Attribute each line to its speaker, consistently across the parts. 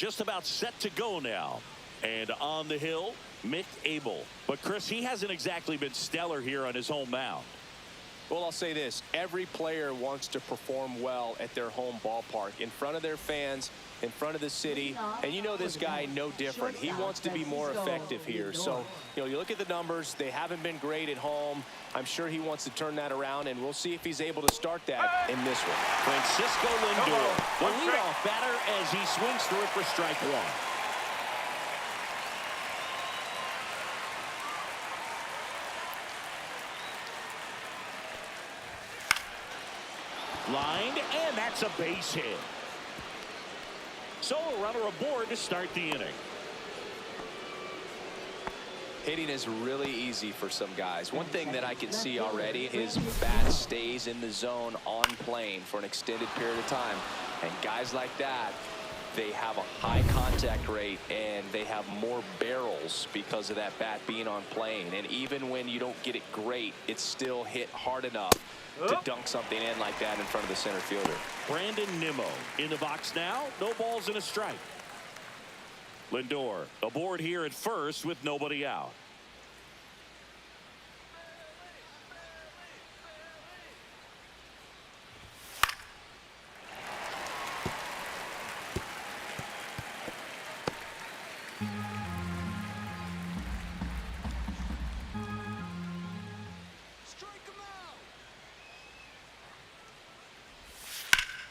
Speaker 1: just about set to go now. And on the hill, Mick Abel. But, Chris, he hasn't exactly been stellar here on his home mound.
Speaker 2: Well, I'll say this. Every player wants to perform well at their home ballpark, in front of their fans, in front of the city. And you know this guy no different. He wants to be more effective here. So, you look at the numbers. They haven't been great at home. I'm sure he wants to turn that around, and we'll see if he's able to start that in this one.
Speaker 1: Francisco Lindor, the leadoff batter as he swings through it for strike one. Lined, and that's a base hit. So a runner aboard to start the inning.
Speaker 2: Hitting is really easy for some guys. One thing that I can see already, his bat stays in the zone on plane for an extended period of time. And guys like that, they have a high contact rate and they have more barrels because of that bat being on plane. And even when you don't get it great, it's still hit hard enough to dunk something in like that in front of the center fielder.
Speaker 1: Brandon Nimmo in the box now. No balls and a strike. Lindor aboard here at first with nobody out.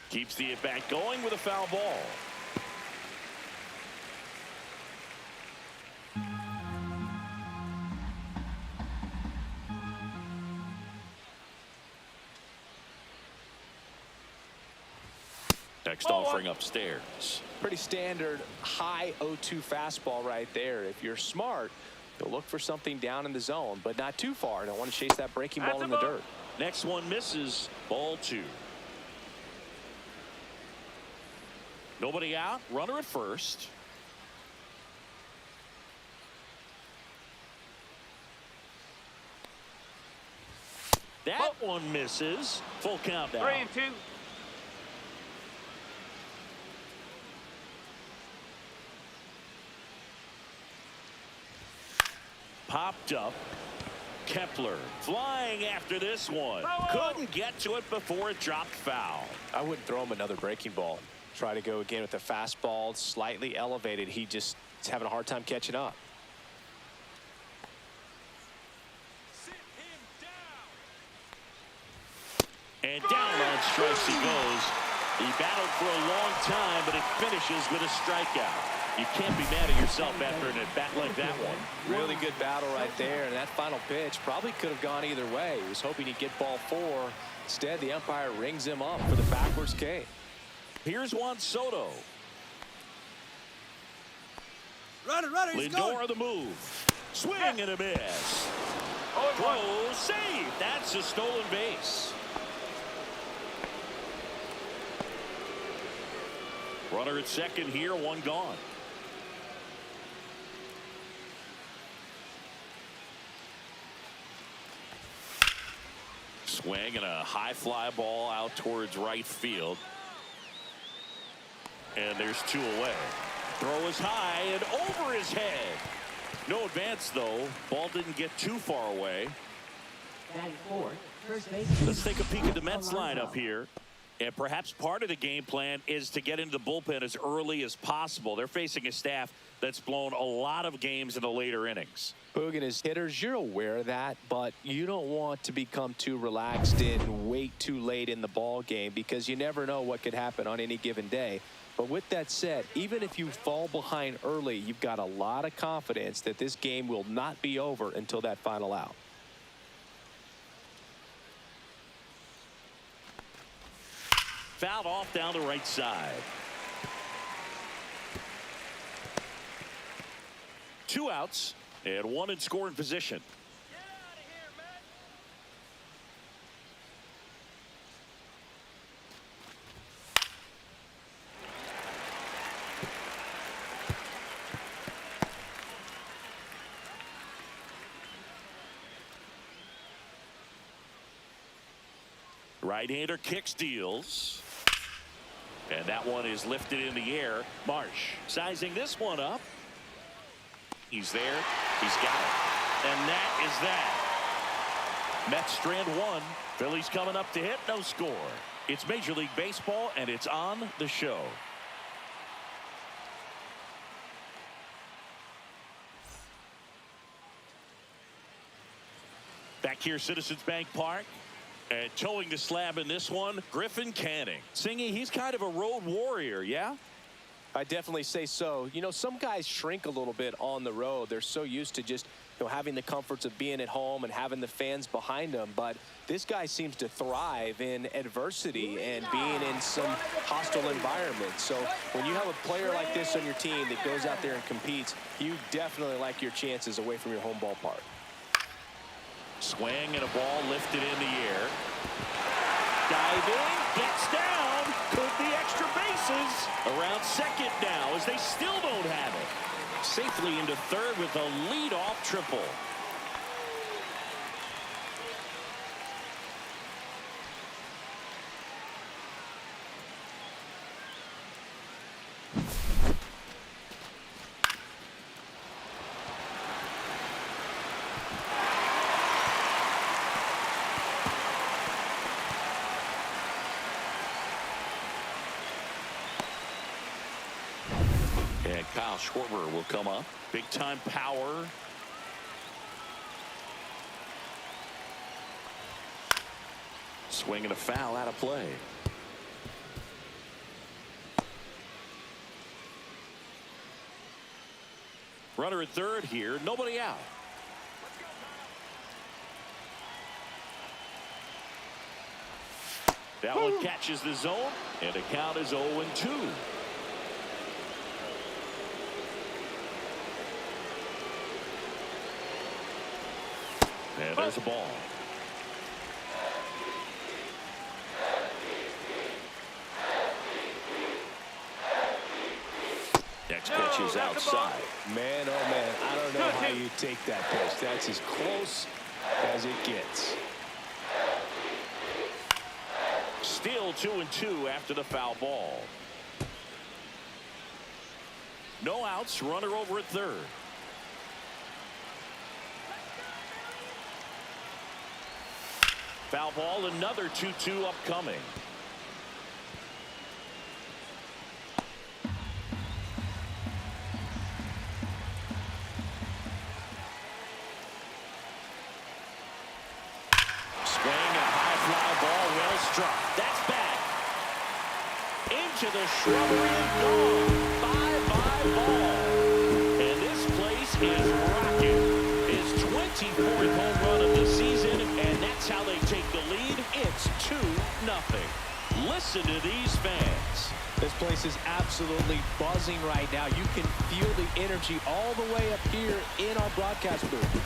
Speaker 1: Keeps the at-bat going with a foul ball. Next offering upstairs.
Speaker 2: Pretty standard high 0-2 fastball right there. If you're smart, you'll look for something down in the zone, but not too far. Don't want to chase that breaking ball in the dirt.
Speaker 1: Next one misses. Ball two. Nobody out. Runner at first. That one misses. Full count now.
Speaker 3: 3-2.
Speaker 1: Popped up. Kepler flying after this one. Couldn't get to it before it dropped foul.
Speaker 2: I wouldn't throw him another breaking ball. Try to go again with the fastball slightly elevated. He just is having a hard time catching up.
Speaker 1: And down on strikes he goes. He battled for a long time, but it finishes with a strikeout. You can't be mad at yourself after an at-bat like that one.
Speaker 2: Really good battle right there, and that final pitch probably could have gone either way. He was hoping he'd get ball four. Instead, the umpire rings him up for the backwards K.
Speaker 1: Here's Juan Soto.
Speaker 4: Runner, he's
Speaker 1: Lindor
Speaker 4: going.
Speaker 1: on the move. Swing and a miss. Throw, save. That's a stolen base. Runner at second here, one gone. Swing and a high fly ball out towards right field. And there's two away. Throw is high and over his head. No advance, though. Ball didn't get too far away. Let's take a peek at the Mets lineup here. And perhaps part of the game plan is to get into the bullpen as early as possible. They're facing a staff that's blown a lot of games in the later innings.
Speaker 2: Boog and his hitters, you're aware of that, but you don't want to become too relaxed and wait too late in the ball game because you never know what could happen on any given day. But with that said, even if you fall behind early, you've got a lot of confidence that this game will not be over until that final out.
Speaker 1: Fouled off down the right side. 2 outs and 1 in scoring position.
Speaker 3: Get out of here, man.
Speaker 1: Right-hander kicks, deals. And that one is lifted in the air. Marsh sizing this one up. He's there. He's got it. And that is that. Mets strand one. Phillies coming up to hit. No score. It's Major League Baseball, and it's on the show. Back here, Citizens Bank Park. And towing the slab in this one, Griffin Canning. Singy, he's kind of a road warrior, yeah?
Speaker 2: I definitely say so. You know, some guys shrink a little bit on the road. They're so used to just, having the comforts of being at home and having the fans behind them. But this guy seems to thrive in adversity and being in some hostile environment. So when you have a player like this on your team that goes out there and competes, you definitely like your chances away from your home ballpark.
Speaker 1: Swing and a ball lifted in the air. Diving, gets down, could be extra bases. Around second now as they still don't have it. Safely into third with a leadoff triple. And Kyle Schwarber will come up. Big time power. Swing and a foul out of play. Runner at third here. Nobody out. That one catches the zone. And the count is 0-2. And there's a ball. Next pitch is outside.
Speaker 2: Man, oh man, I don't know how you take that pitch. That's as close as it gets.
Speaker 1: Still 2-2 after the foul ball. No outs, runner over at third. Foul ball, another 2-2 upcoming. Swing and a high fly ball, well struck. That's back. Into the shrubbery and gone. Bye-bye ball. And this place is rocking. His 24th home run of the season, and that's how they take the lead. It's 2-0. Listen to these fans.
Speaker 2: This place is absolutely buzzing right now. You can feel the energy all the way up here in our broadcast booth.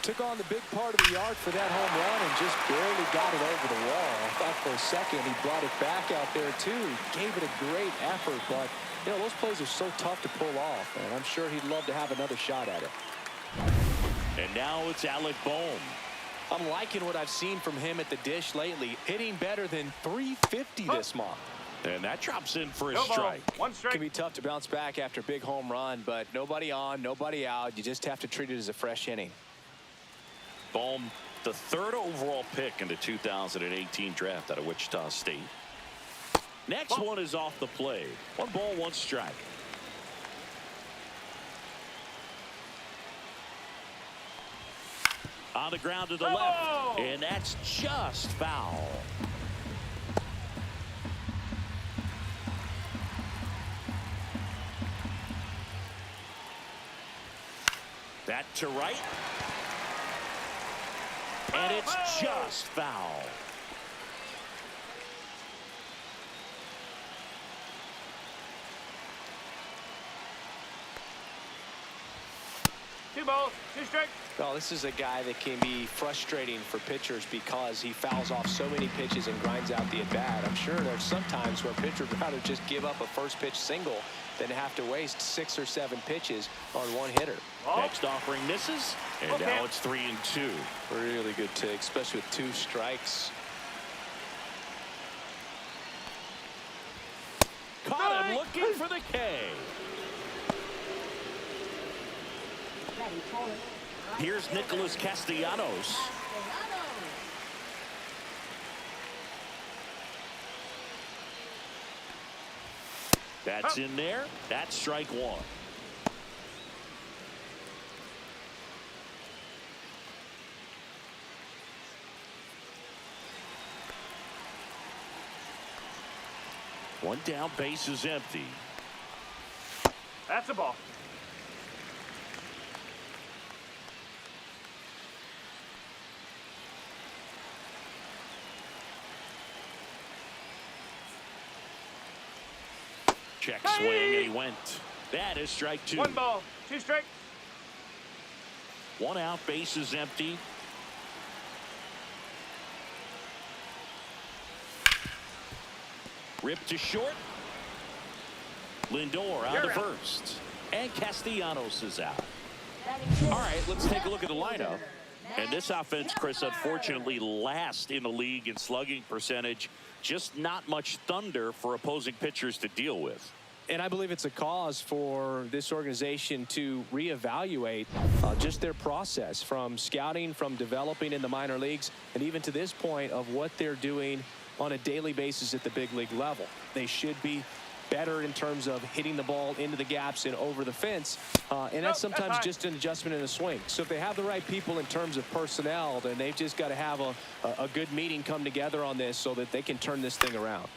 Speaker 2: Took on the big part of the yard for that home run and just barely got it over the wall. I thought for a second he brought it back out there too. He gave it a great effort, but those plays are so tough to pull off, and I'm sure he'd love to have another shot at it.
Speaker 1: And now it's Alec Bohm.
Speaker 2: I'm liking what I've seen from him at the dish lately, hitting better than .350 this month.
Speaker 1: And that drops in for a strike.
Speaker 4: One strike.
Speaker 2: It can be tough to bounce back after a big home run, but nobody on, nobody out. You just have to treat it as a fresh inning.
Speaker 1: Bohm, the third overall pick in the 2018 draft out of Wichita State. Next one is off the plate. 1 ball, 1 strike. On the ground to the left, and that's just foul. That to right. And it's just foul.
Speaker 3: balls, 2 strikes.
Speaker 2: Well, this is a guy that can be frustrating for pitchers because he fouls off so many pitches and grinds out the at-bat. I'm sure there's some times where a pitcher would rather just give up a first pitch single than have to waste 6 or 7 pitches on one hitter.
Speaker 1: Next offering misses, and now it's 3-2.
Speaker 2: Really good take, especially with 2 strikes.
Speaker 1: Caught him looking for the K. Here's Nicholas Castellanos. That's in there. That's strike 1. One down, base is empty.
Speaker 3: That's a ball.
Speaker 1: Check swing, and he went. That is strike 2.
Speaker 3: 1 ball, 2 strikes.
Speaker 1: 1 out, base is empty. Ripped to short. Lindor out of first. And Castellanos is out. All right, let's take a look at the lineup. And this offense, Chris, unfortunately last in the league in slugging percentage. Just not much thunder for opposing pitchers to deal with.
Speaker 2: And I believe it's a cause for this organization to reevaluate just their process from scouting, from developing in the minor leagues, and even to this point of what they're doing on a daily basis at the big league level. They should be better in terms of hitting the ball into the gaps and over the fence. And that's sometimes just an adjustment in a swing. So if they have the right people in terms of personnel, then they've just got to have a good meeting come together on this so that they can turn this thing around.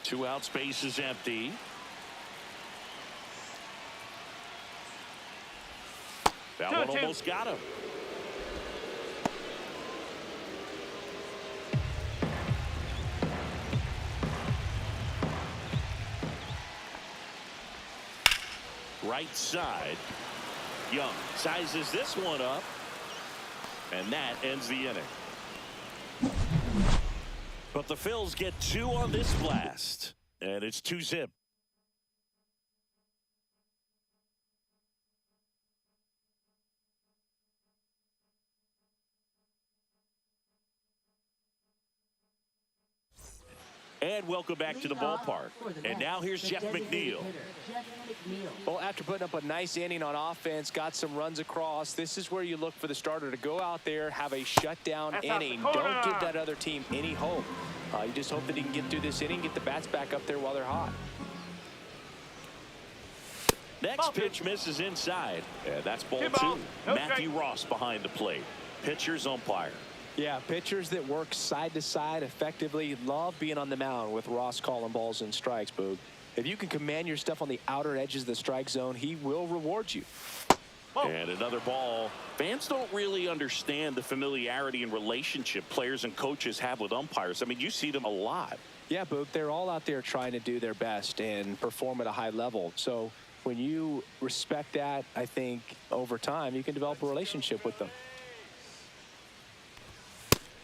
Speaker 1: Two out, space is empty. That one almost got him. Right side. Young sizes this one up, and that ends the inning. But the Phils get 2 on this blast, and it's 2-zip. And welcome back to the ballpark. And now here's Jeff McNeil.
Speaker 2: Well, after putting up a nice inning on offense, got some runs across, this is where you look for the starter to go out there, have a shutdown inning. Don't give that other team any hope. You just hope that he can get through this inning, get the bats back up there while they're hot.
Speaker 1: Next pitch misses inside. Yeah, that's ball 2. Matthew Ross behind the plate. Pitcher's umpire.
Speaker 2: Yeah, pitchers that work side to side effectively love being on the mound with Ross calling balls and strikes, Boog. If you can command your stuff on the outer edges of the strike zone, he will reward you.
Speaker 1: And another ball. Fans don't really understand the familiarity and relationship players and coaches have with umpires. I mean, you see them a lot.
Speaker 2: Yeah, Boog, they're all out there trying to do their best and perform at a high level. So when you respect that, I think over time you can develop a relationship with them.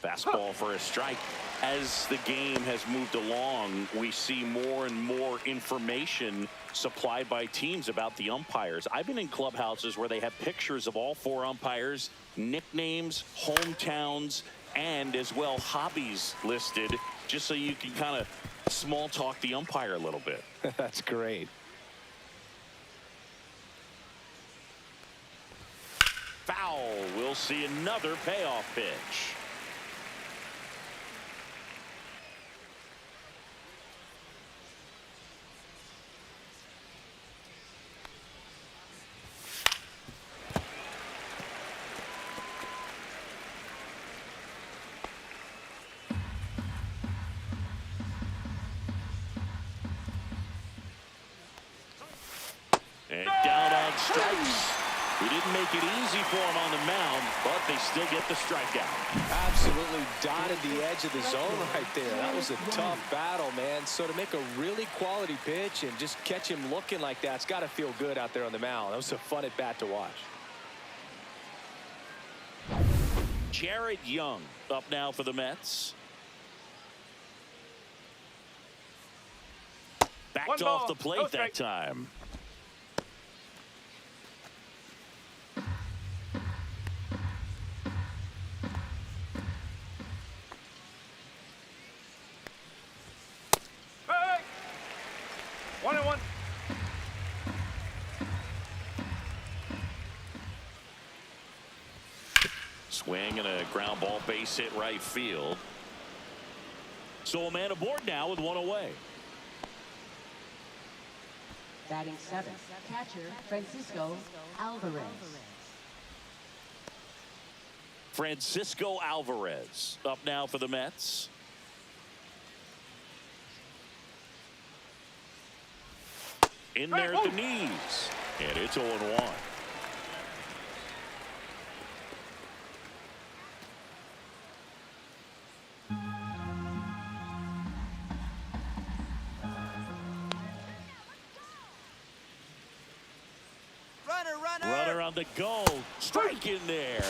Speaker 1: Fastball for a strike. As the game has moved along, we see more and more information supplied by teams about the umpires. I've been in clubhouses where they have pictures of all 4 umpires, nicknames, hometowns, and as well hobbies listed, just so you can kind of small talk the umpire a little bit.
Speaker 2: That's great.
Speaker 1: Foul. We'll see another payoff pitch. make it easy for him on the mound, but they still get the strikeout.
Speaker 2: Absolutely dotted the edge of the zone right there. That was a tough battle, man. So to make a really quality pitch and just catch him looking like that, it's got to feel good out there on the mound. That was a fun at bat to watch.
Speaker 1: Jared Young up now for the Mets. Backed off the plate that time.
Speaker 3: Hey! 1-1.
Speaker 1: Swing and a ground ball, base hit right field. So a man aboard now with one away.
Speaker 5: Batting seventh, catcher Francisco Alvarez.
Speaker 1: Francisco Alvarez up now for the Mets. In there at the knees. And it's 0-1. Runner on the go. Strike in there.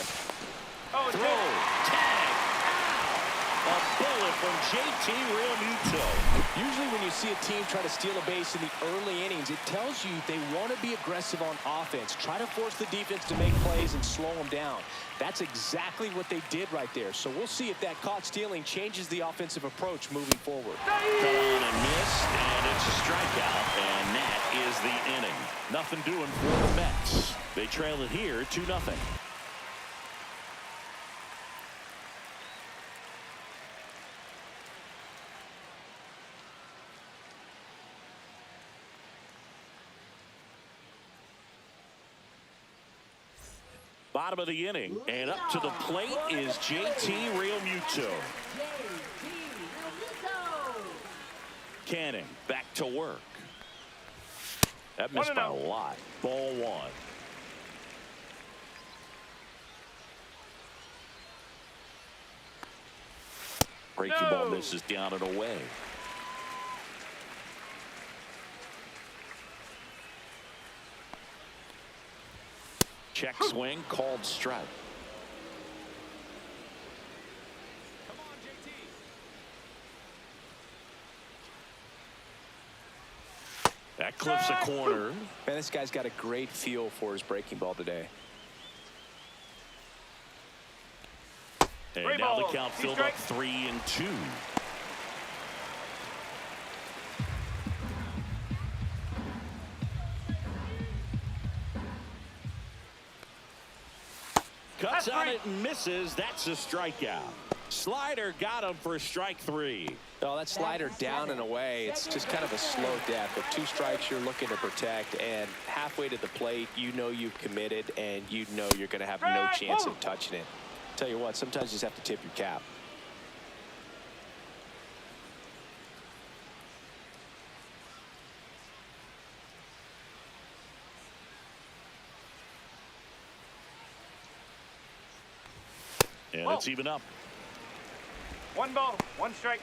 Speaker 3: Oh,
Speaker 1: Throw. Tag. Ow. A bullet from JT Realmuto.
Speaker 2: Usually when you see a team try to steal a base in the early innings, it tells you they want to be aggressive on offense. Try to force the defense to make plays and slow them down. That's exactly what they did right there. So we'll see if that caught stealing changes the offensive approach moving forward.
Speaker 1: Cut on and missed, and it's a strikeout, and that is the inning. Nothing doing for the Mets. They trail it here 2-0. Bottom of the inning, and up to the plate is JT Realmuto. Canning back to work. That missed by a lot. Ball one. Breaking ball misses down and away. Check swing called strike.
Speaker 2: Come on, JT.
Speaker 1: That clips a corner.
Speaker 2: Man, this guy's got a great feel for his breaking ball today.
Speaker 1: And now the count filled up 3-2. Cuts on it and misses. That's a strikeout. Slider got him for strike 3.
Speaker 2: Oh, that slider down and away. It's just kind of a slow death. But 2 strikes you're looking to protect, and halfway to the plate, you know you've committed, and you know you're going to have no chance of touching it. Tell you what, sometimes you just have to tip your cap.
Speaker 1: And it's even up.
Speaker 3: 1 ball, 1 strike.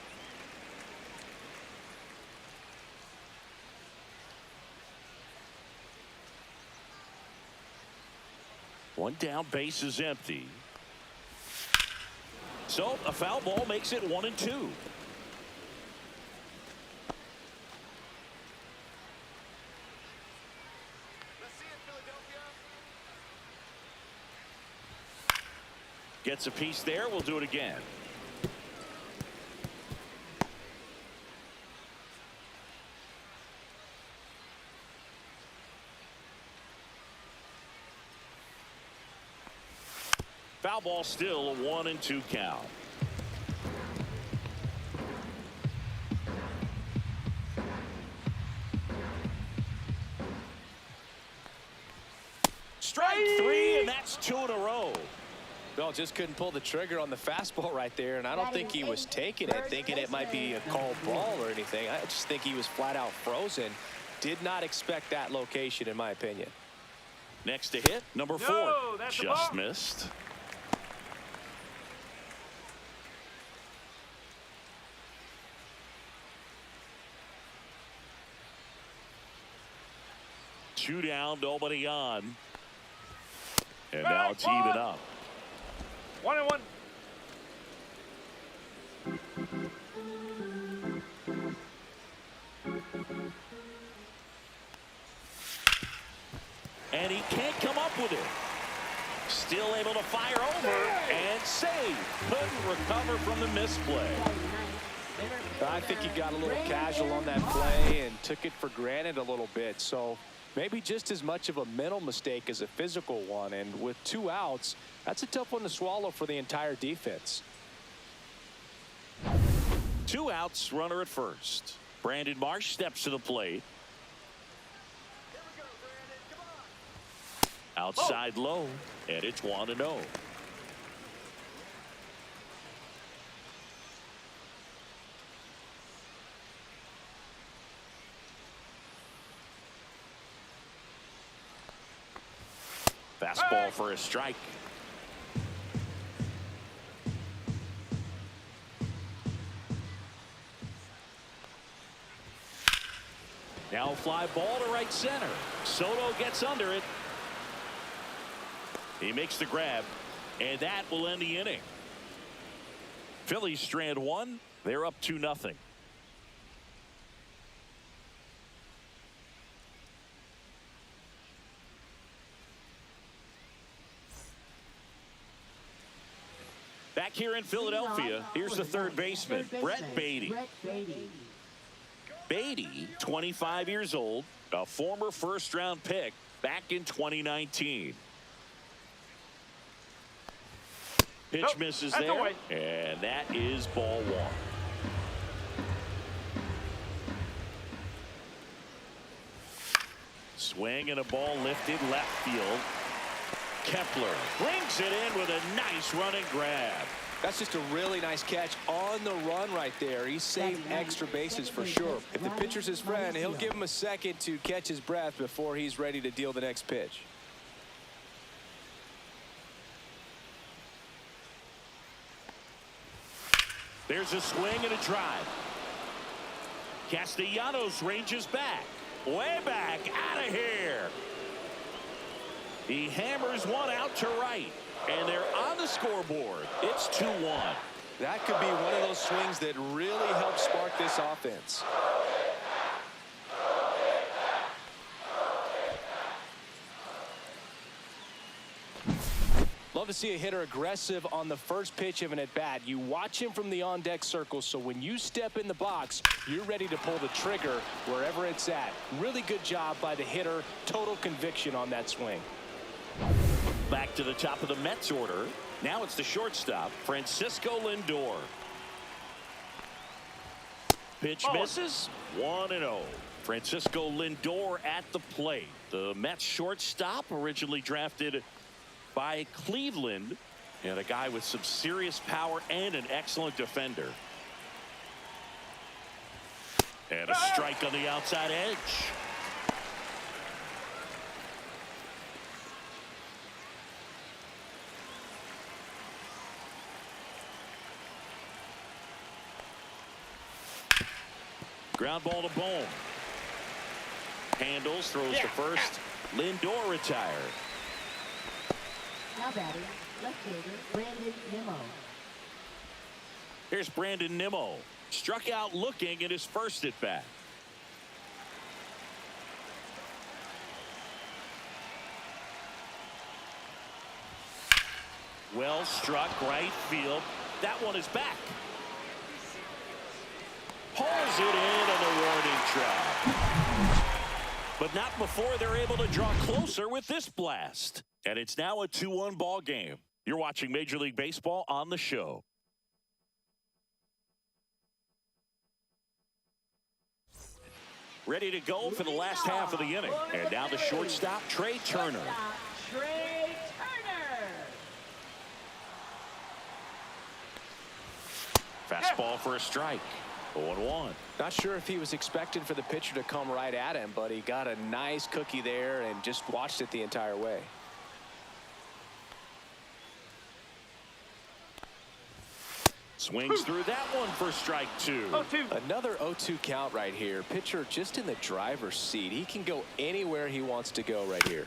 Speaker 1: One down, base is empty. So a foul ball makes it 1-2. Gets a piece there. We'll do it again. Foul ball, still a 1-2 count. Strike 3, and that's 2 in a row.
Speaker 2: Well, just couldn't pull the trigger on the fastball right there, and I don't think he was taking it, thinking it might be a called ball or anything. I just think he was flat out frozen. Did not expect that location, in my opinion.
Speaker 1: Next to hit, number 4.
Speaker 3: that's a
Speaker 1: Just
Speaker 3: ball.
Speaker 1: missed. Two down, nobody on. And now it's even up.
Speaker 3: 1-1.
Speaker 1: And he can't come up with it. Still able to fire over and save. Couldn't recover from the misplay.
Speaker 2: I think he got a little casual on that play and took it for granted a little bit. So maybe just as much of a mental mistake as a physical one. And with 2 outs, that's a tough one to swallow for the entire defense.
Speaker 1: 2 outs, runner at first. Brandon Marsh steps to the plate. Outside low, and it's 1-0. Fastball for a strike. Now fly ball to right center. Soto gets under it. He makes the grab, and that will end the inning. Phillies strand 1. They're up 2-0. Back here in Philadelphia, here's the third baseman, Brett Beatty. Beatty, 25 years old, a former first-round pick back in 2019. Pitch misses there, and that is ball 1. Swing and a ball lifted left field. Kepler brings it in with a nice running grab.
Speaker 2: That's just a really nice catch on the run right there. He saved extra bases for sure. If the pitcher's his friend, he'll give him a second to catch his breath before he's ready to deal the next pitch.
Speaker 1: There's a swing and a drive. Castellanos ranges back. Way back, out of here. He hammers one out to right. And they're on the scoreboard. It's 2-1.
Speaker 2: That could be one of those swings that really helps spark this offense. Love to see a hitter aggressive on the first pitch of an at-bat. You watch him from the on-deck circle, so when you step in the box, you're ready to pull the trigger wherever it's at. Really good job by the hitter. Total conviction on that swing.
Speaker 1: Back to the top of the Mets order. Now it's the shortstop, Francisco Lindor. Pitch misses. 1-0. Francisco Lindor at the plate. The Mets shortstop, originally drafted by Cleveland, and a guy with some serious power and an excellent defender. And a strike on the outside edge. Ground ball to Bohm. Handles, throws to first. Lindor retired.
Speaker 5: Now batting, left-hander Brandon Nimmo.
Speaker 1: Here's Brandon Nimmo. Struck out looking in his first at bat. Well struck right field. That one is back. Pulls it in on the warning track. But not before they're able to draw closer with this blast. And it's now a 2-1 ball game. You're watching Major League Baseball on the show. Ready to go for the last half of the inning. And now the shortstop, Trey Turner.
Speaker 5: Trey Turner.
Speaker 1: Fastball for a strike. 0-1.
Speaker 2: Not sure if he was expecting for the pitcher to come right at him, but he got a nice cookie there and just watched it the entire way.
Speaker 1: Swings through that one for strike 2.
Speaker 3: 0-2.
Speaker 2: Another 0-2 count right here. Pitcher just in the driver's seat. He can go anywhere he wants to go right here.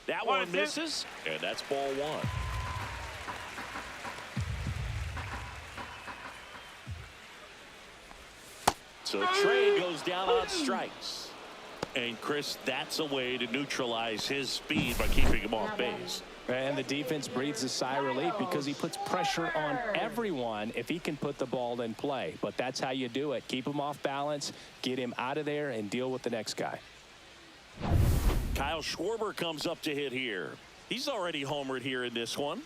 Speaker 1: That one misses, and that's ball 1. So Trey goes down on strikes. And Chris, that's a way to neutralize his speed by keeping him off base.
Speaker 6: And the defense breathes a sigh of relief because he puts pressure on everyone if he can put the ball in play. But that's how you do it. Keep him off balance, get him out of there, and deal with the next guy.
Speaker 1: Kyle Schwarber comes up to hit here. He's already homered here in this one.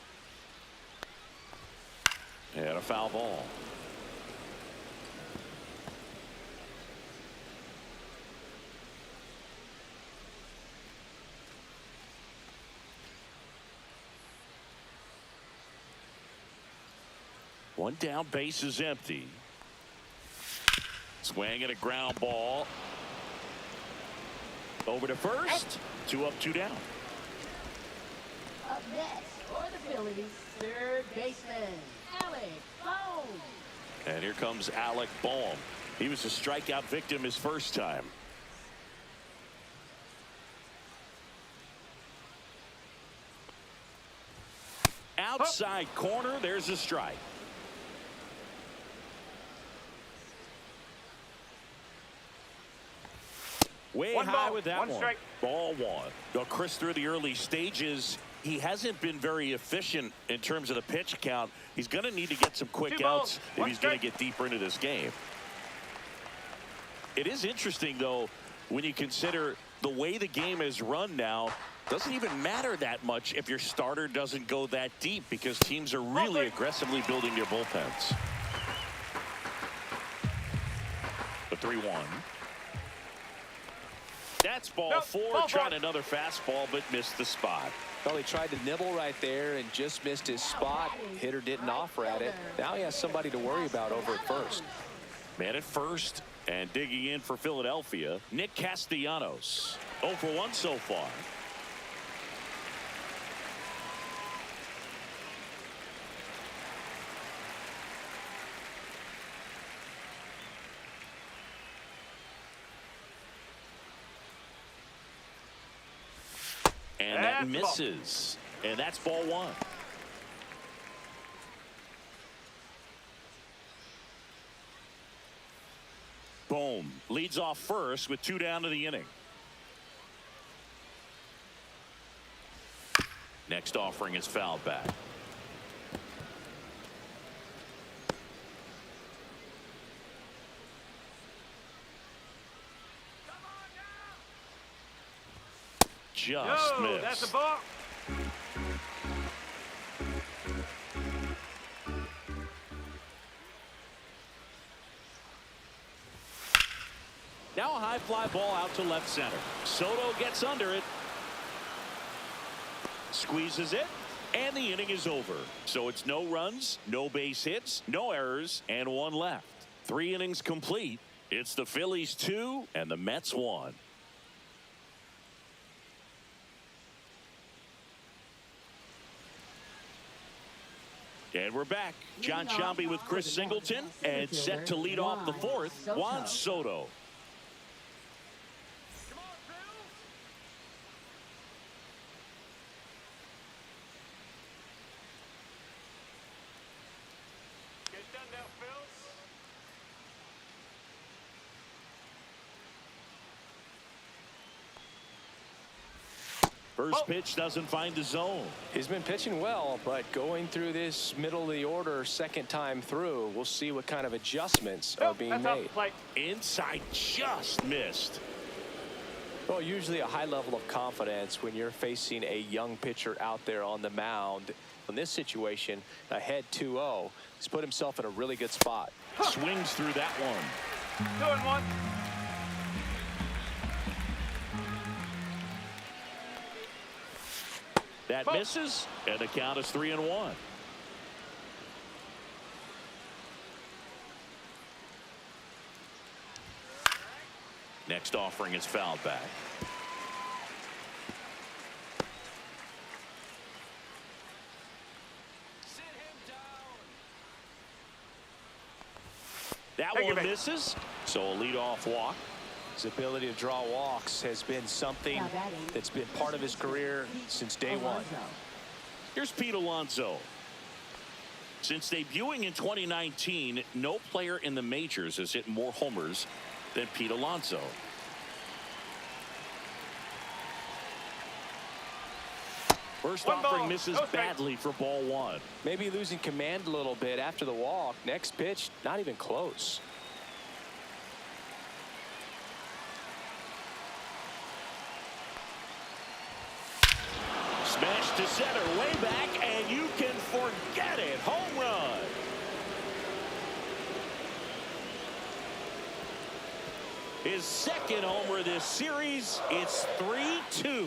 Speaker 1: And a foul ball. One down, base is empty. Swing and a ground ball. Over to first. 2 up, 2 down.
Speaker 5: Up next for the Phillies, third baseman, Alec Bohm.
Speaker 1: And here comes Alec Bohm. He was a strikeout victim his first time. Outside corner, there's a strike. Way high with that one.
Speaker 3: Strike.
Speaker 1: Ball 1. Now, Chris, through the early stages, he hasn't been very efficient in terms of the pitch count. He's going to need to get some quick outs if he's going to get deeper into this game. It is interesting, though, when you consider the way the game is run now. Doesn't even matter that much if your starter doesn't go that deep because teams are really aggressively building their bullpens. The 3-1. That's ball 4, trying another fastball, but missed the spot.
Speaker 2: Well, he tried to nibble right there and just missed his spot. Hitter didn't offer at it. Now he has somebody to worry about over at first.
Speaker 1: Man at first, and digging in for Philadelphia, Nick Castellanos. 0 for 1 so far. And that misses. And that's ball 1. Boom leads off first with 2 down to the inning. Next offering is fouled back. Just missed.
Speaker 3: That's a ball.
Speaker 1: Now a high fly ball out to left center. Soto gets under it. Squeezes it. And the inning is over. So it's no runs, no base hits, no errors, and 1 left. 3 innings complete. It's the Phillies 2 and the Mets 1. And we're back. John Sciambi with Chris Singleton, and set to lead off the 4th, Juan Soto.
Speaker 3: Get done now, Phil.
Speaker 1: First pitch doesn't find the zone.
Speaker 2: He's been pitching well, but going through this middle of the order second time through, we'll see what kind of adjustments are being made.
Speaker 1: Inside, just missed.
Speaker 2: Well, usually a high level of confidence when you're facing a young pitcher out there on the mound. In this situation, ahead 2-0, he's put himself in a really good spot.
Speaker 1: Swings through that one.
Speaker 3: 2-1.
Speaker 1: That misses, and the count is 3-1. Next offering is fouled back. That one misses, so a leadoff walk.
Speaker 6: His ability to draw walks has been something that's been part of his career since day one.
Speaker 1: Here's Pete Alonso. Since debuting in 2019, no player in the majors has hit more homers than Pete Alonso. First offering misses badly for ball one.
Speaker 6: Maybe losing command a little bit after the walk. Next pitch, not even close.
Speaker 1: Smash to center, way back, and you can forget it. Home run. His second homer this series. It's 3-2.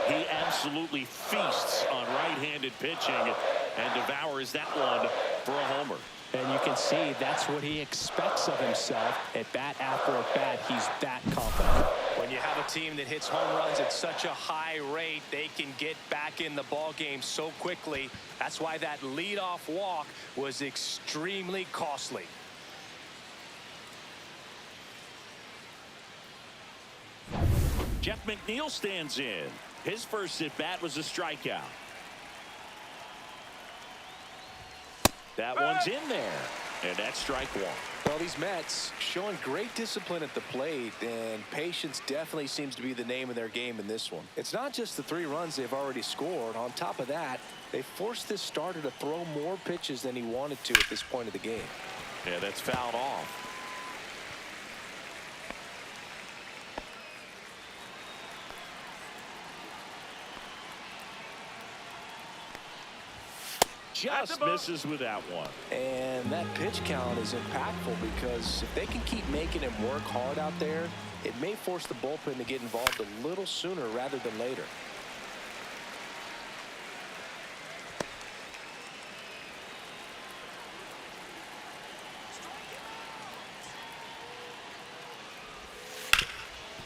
Speaker 1: He absolutely feasts on right-handed pitching and devours that one for a homer.
Speaker 6: And you can see that's what he expects of himself. At bat after at bat, he's that confident. When you have a team that hits home runs at such a high rate, they can get back in the ball game so quickly. That's why that leadoff walk was extremely costly.
Speaker 1: Jeff McNeil stands in. His first at bat was a strikeout. That one's in there, and that's strike one.
Speaker 6: Well, these Mets showing great discipline at the plate, and patience definitely seems to be the name of their game in this one. It's not just the 3 runs they've already scored. On top of that, they forced this starter to throw more pitches than he wanted to at this point of the game.
Speaker 1: Yeah, that's fouled off. Just misses with that one.
Speaker 6: And that pitch count is impactful because if they can keep making him work hard out there, it may force the bullpen to get involved a little sooner rather than later.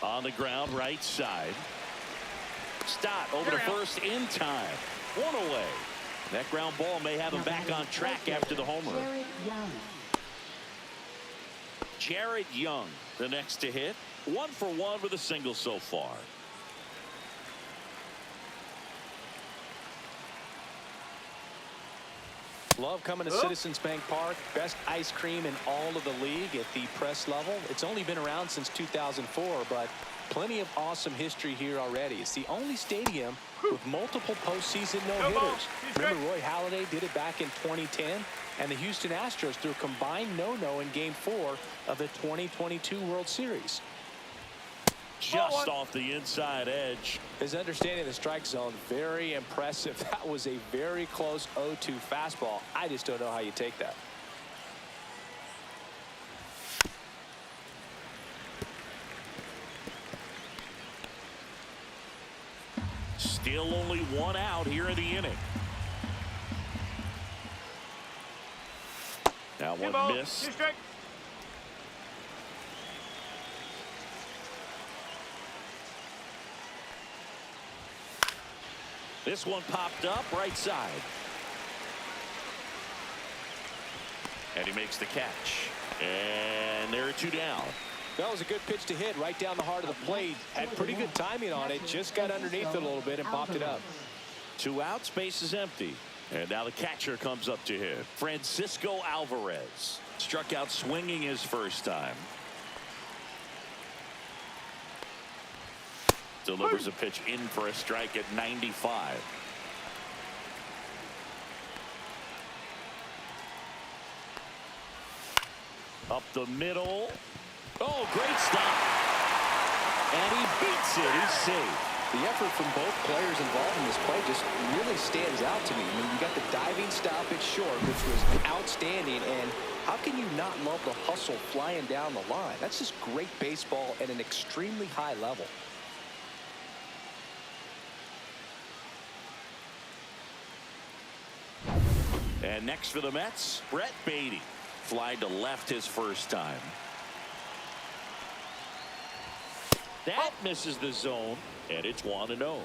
Speaker 1: On the ground, right side. Stott over to first in time. One away. That ground ball may have him back on track after the homer. Jared Young, the next to hit. 1 for 1 with a single so far.
Speaker 6: Love coming to Citizens Bank Park. Best ice cream in all of the league at the press level. It's only been around since 2004, but plenty of awesome history here already. It's the only stadium with multiple postseason no-hitters. Remember Roy Halladay did it back in 2010, and the Houston Astros threw a combined no-no in Game 4 of the 2022 World Series.
Speaker 1: Just off the inside edge.
Speaker 6: His understanding of the strike zone, very impressive. That was a very close 0-2 fastball. I just don't know how you take that.
Speaker 1: Still only 1 out here in the inning. That one missed. This one popped up right side. And he makes the catch. And there are 2 down.
Speaker 6: That was a good pitch to hit right down the heart of the plate. Had pretty good timing on it. Just got underneath it a little bit and popped it up.
Speaker 1: 2 outs, base is empty. And now the catcher comes up to hit. Francisco Alvarez struck out swinging his first time. Delivers a pitch in for a strike at 95. Up the middle. Oh, great stop. And he beats it. He's safe.
Speaker 6: The effort from both players involved in this play just really stands out to me. I mean, you got the diving stop at short, which was outstanding, and how can you not love the hustle flying down the line? That's just great baseball at an extremely high level.
Speaker 1: And next for the Mets, Brett Beatty. Fly to left his first time. That misses the zone, and it's 1-0.
Speaker 3: No,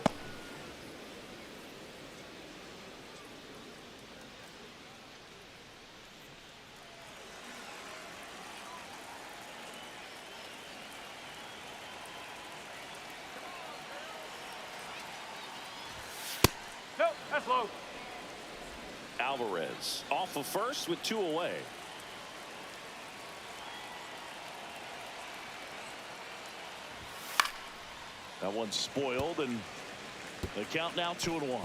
Speaker 3: that's low.
Speaker 1: Alvarez off of first with 2 away. That one's spoiled, and the count now 2-1.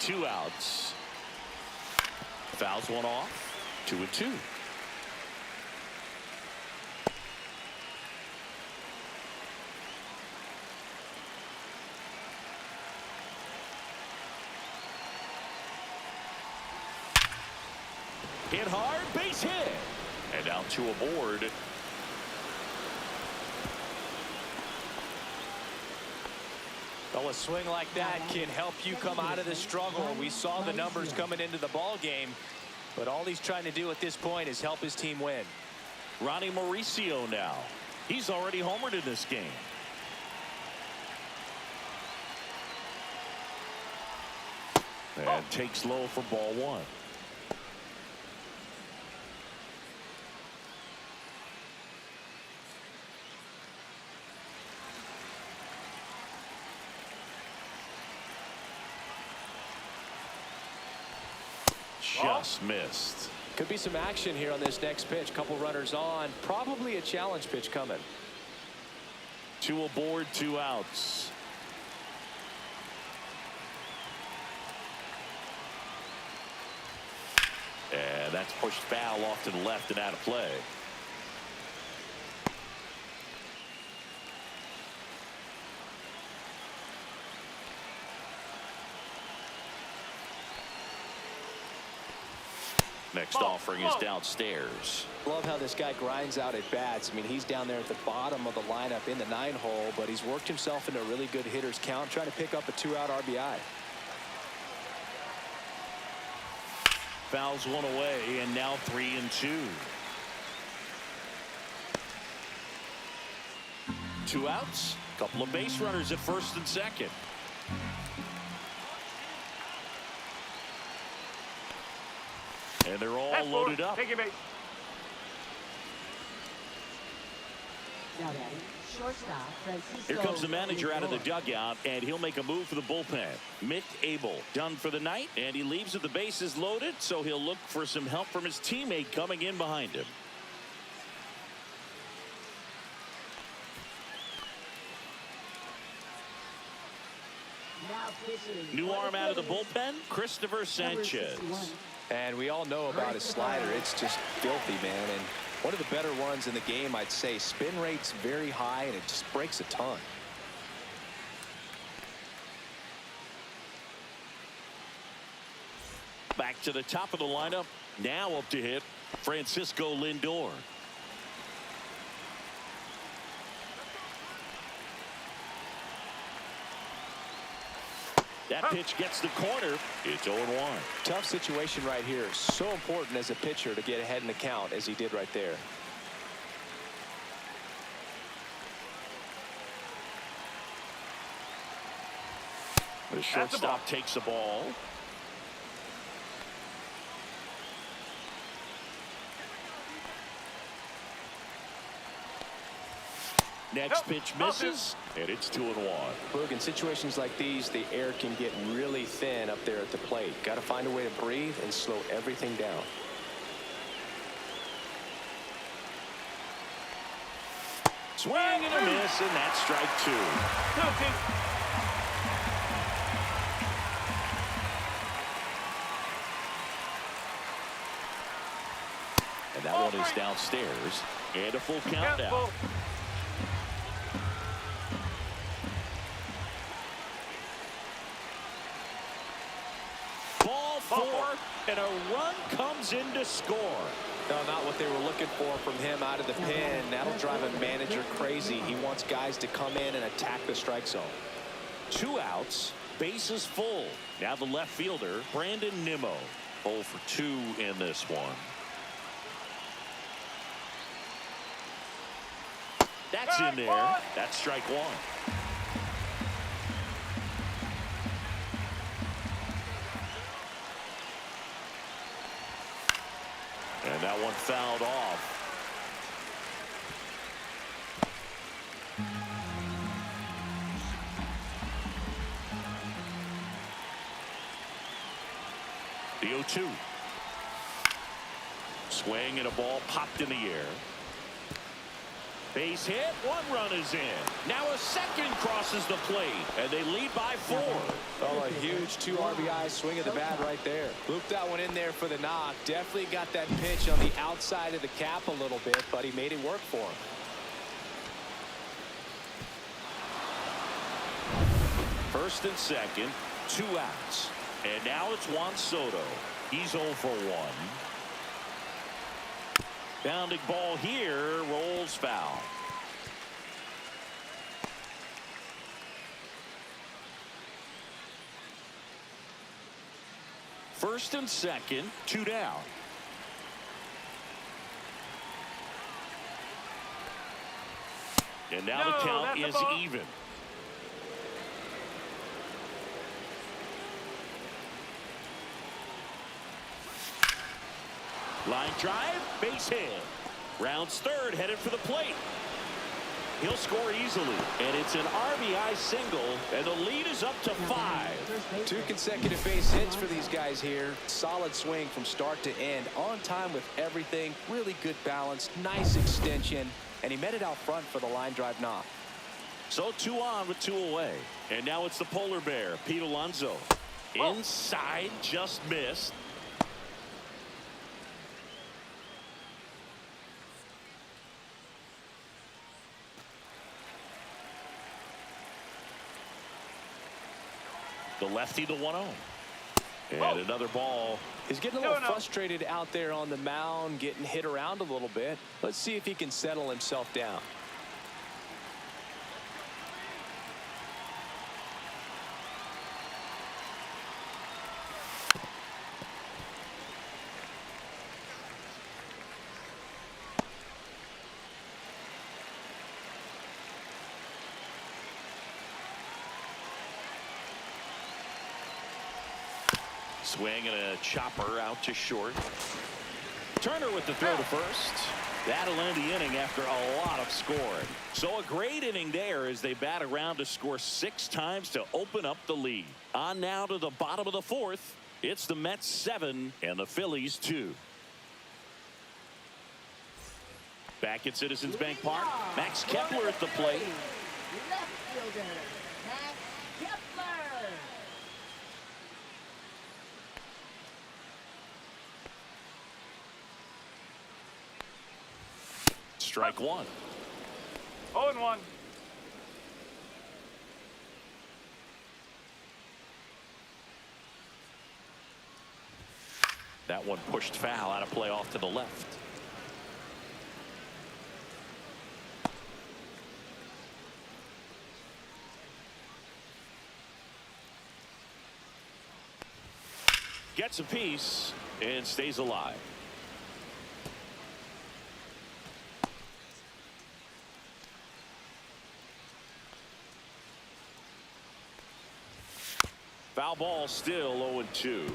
Speaker 1: Two outs. Fouls one off. 2-2. Hit hard, base hit. And now 2 aboard.
Speaker 6: Well, a swing like that can help you come out of the struggle. We saw the numbers coming into the ball game, but all he's trying to do at this point is help his team win.
Speaker 1: Ronnie Mauricio now. He's already homered in this game. And takes low for ball 1. Just missed.
Speaker 6: Could be some action here on this next pitch. Couple runners on. Probably a challenge pitch coming.
Speaker 1: 2 aboard, 2 outs. And that's pushed foul off to the left and out of play. Next offering is downstairs.
Speaker 6: Love how this guy grinds out at bats. I mean, he's down there at the bottom of the lineup in the 9-hole, but he's worked himself into a really good hitter's count, trying to pick up a 2-out RBI.
Speaker 1: Fouls one away, and now 3-2. 2 outs. Couple of base runners at first and second. And they're all loaded up.
Speaker 3: Take your base.
Speaker 5: Now batting, shortstop, Francisco.
Speaker 1: Here comes the manager out of the
Speaker 5: Lindor.
Speaker 1: dugout, and he'll make a move for the bullpen. Mick Abel done for the night, and he leaves with the bases loaded, so he'll look for some help from his teammate coming in behind him.
Speaker 5: Now pitching.
Speaker 1: New arm out of the bullpen, Christopher
Speaker 5: Number
Speaker 1: Sanchez.
Speaker 5: 61.
Speaker 6: And we all know about his slider. It's just filthy, man. And one of the better ones in the game, I'd say. Spin rate's very high, and it just breaks a ton.
Speaker 1: Back to the top of the lineup. Now up to hit, Francisco Lindor. That pitch gets the corner. It's 0-1.
Speaker 6: Tough situation right here. So important as a pitcher to get ahead in the count as he did right there.
Speaker 1: The shortstop takes the ball. Next pitch misses, and it's 2-1.
Speaker 6: Boog, in situations like these, the air can get really thin up there at the plate. Got to find a way to breathe and slow everything down.
Speaker 1: Swing and a miss, and that's strike 2. And that one is downstairs, and a full count now. Ball 4, and a run comes in to score.
Speaker 6: No, not what they were looking for from him out of the pen. That'll drive a manager crazy. He wants guys to come in and attack the strike zone.
Speaker 1: 2 outs, bases full. Now the left fielder, Brandon Nimmo, 0 for 2 in this one. That's in there. That's strike 1. And that one fouled off. The 0-2. Swing and a ball popped in the air. Base hit. 1 run is in. Now a second crosses the plate, and they lead by 4.
Speaker 6: Oh, a huge 2 RBI swing of the bat right there. Looped that one in there for the knock. Definitely got that pitch on the outside of the cap a little bit, but he made it work for him.
Speaker 1: First and second, 2 outs. And now it's Juan Soto. He's 0 for 1. Bounding ball here, rolls foul. First and second, 2 down. And now the count is even. Line drive, base hit. Rounds third, headed for the plate. He'll score easily, and it's an RBI single, and the lead is up to 5.
Speaker 6: 2 consecutive base hits for these guys here. Solid swing from start to end. On time with everything. Really good balance. Nice extension. And he met it out front for the line drive knock.
Speaker 1: So 2 on with 2 away. And now it's the polar bear, Pete Alonso. Inside, just missed. The lefty, the 1-0. And another ball.
Speaker 6: He's getting a little frustrated out there on the mound, getting hit around a little bit. Let's see if he can settle himself down.
Speaker 1: Swing and a chopper out to short. Turner with the throw to first. That'll end the inning after a lot of scoring. So a great inning there as they bat around to score 6 times to open up the lead. On now to the bottom of the 4th. It's the Mets 7 and the Phillies 2. Back at Citizens Bank Park, Max Kepler at the plate.
Speaker 5: Left fielder, Max Kepler.
Speaker 1: Strike 1.
Speaker 3: 0-1.
Speaker 1: That one pushed foul, out of play off to the left. Gets a piece and stays alive. Foul ball, still 0-2.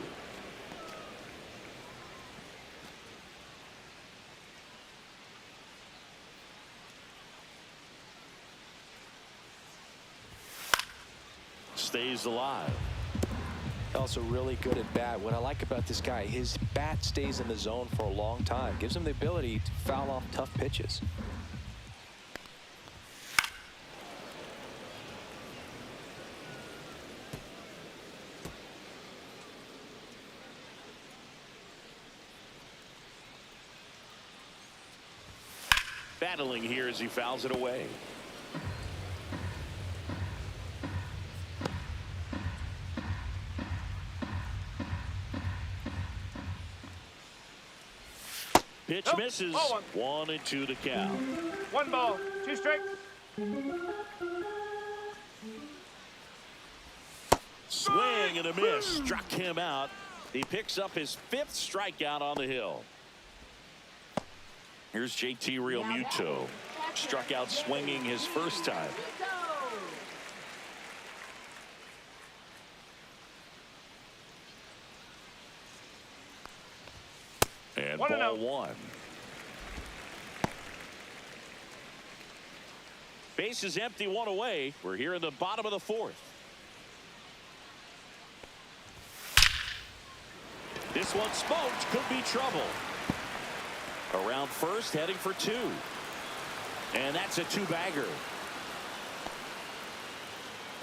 Speaker 1: Stays alive.
Speaker 6: Also really good at bat. What I like about this guy, his bat stays in the zone for a long time. Gives him the ability to foul off tough pitches.
Speaker 1: Battling here as he fouls it away. Pitch
Speaker 3: Nope.
Speaker 1: misses.
Speaker 3: Ball
Speaker 1: 1-2 to count.
Speaker 3: 1 ball, 2 strikes.
Speaker 1: Swing and a miss. Struck him out. He picks up his 5th strikeout on the hill. Here's JT Realmuto. Struck out swinging his first time. And ball 1. Base is empty, 1 away. We're here in the bottom of the 4th. This one smoked, could be trouble. Around first, heading for 2. And that's a 2-bagger.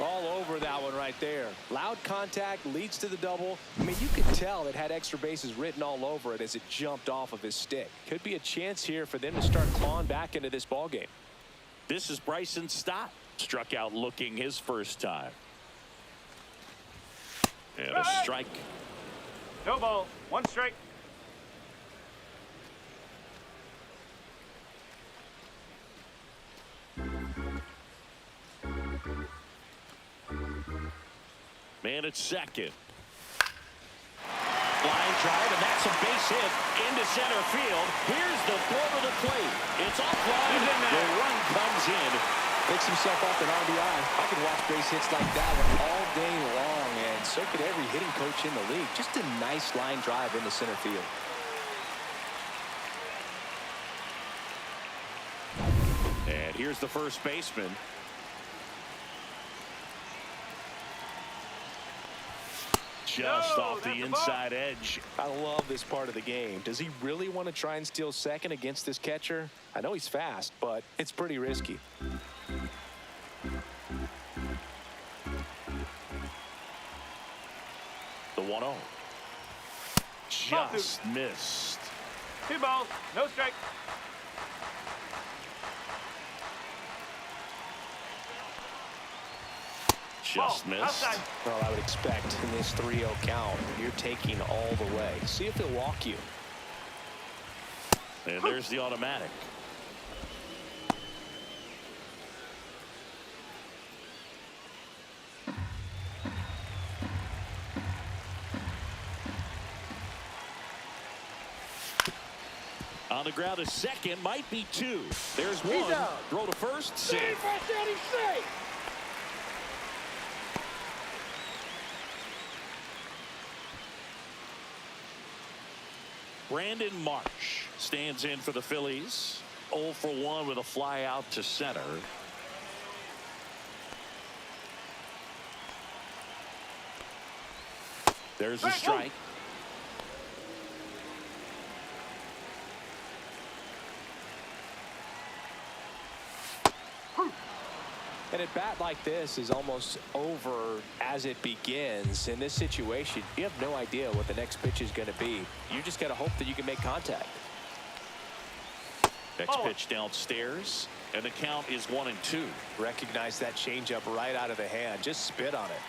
Speaker 6: All over that one right there. Loud contact leads to the double. I mean, you could tell it had extra bases written all over it as it jumped off of his stick. Could be a chance here for them to start clawing back into this ball game.
Speaker 1: This is Bryson Stott. Struck out looking his first time. And a strike.
Speaker 3: No ball, 1 strike.
Speaker 1: Man at second. Line drive, and that's a base hit into center field. Here's the throw to the plate. It's offline. The run comes in.
Speaker 6: Picks himself up an RBI. I could watch base hits like that one all day long, and so could every hitting coach in the league. Just a nice line drive into center field.
Speaker 1: And here's the first baseman. Just off the inside edge.
Speaker 6: I love this part of the game. Does he really want to try and steal second against this catcher? I know he's fast, but it's pretty risky.
Speaker 1: The 1-0. Just missed.
Speaker 3: 2 balls, no strike.
Speaker 1: Just missed.
Speaker 3: Outside.
Speaker 6: Well, I would expect in this 3-0 count, you're taking all the way. See if he'll walk you.
Speaker 1: And there's the automatic. On the ground, a second, might be 2. There's 1. Throw to first, safe. Brandon Marsh stands in for the Phillies. 0 for 1 with a fly out to center. There's a strike.
Speaker 6: And a bat like this is almost over as it begins. In this situation, you have no idea what the next pitch is going to be. You just got to hope that you can make contact.
Speaker 1: Next pitch downstairs, and the count is 1-2.
Speaker 6: Recognize that changeup right out of the hand. Just spit on it.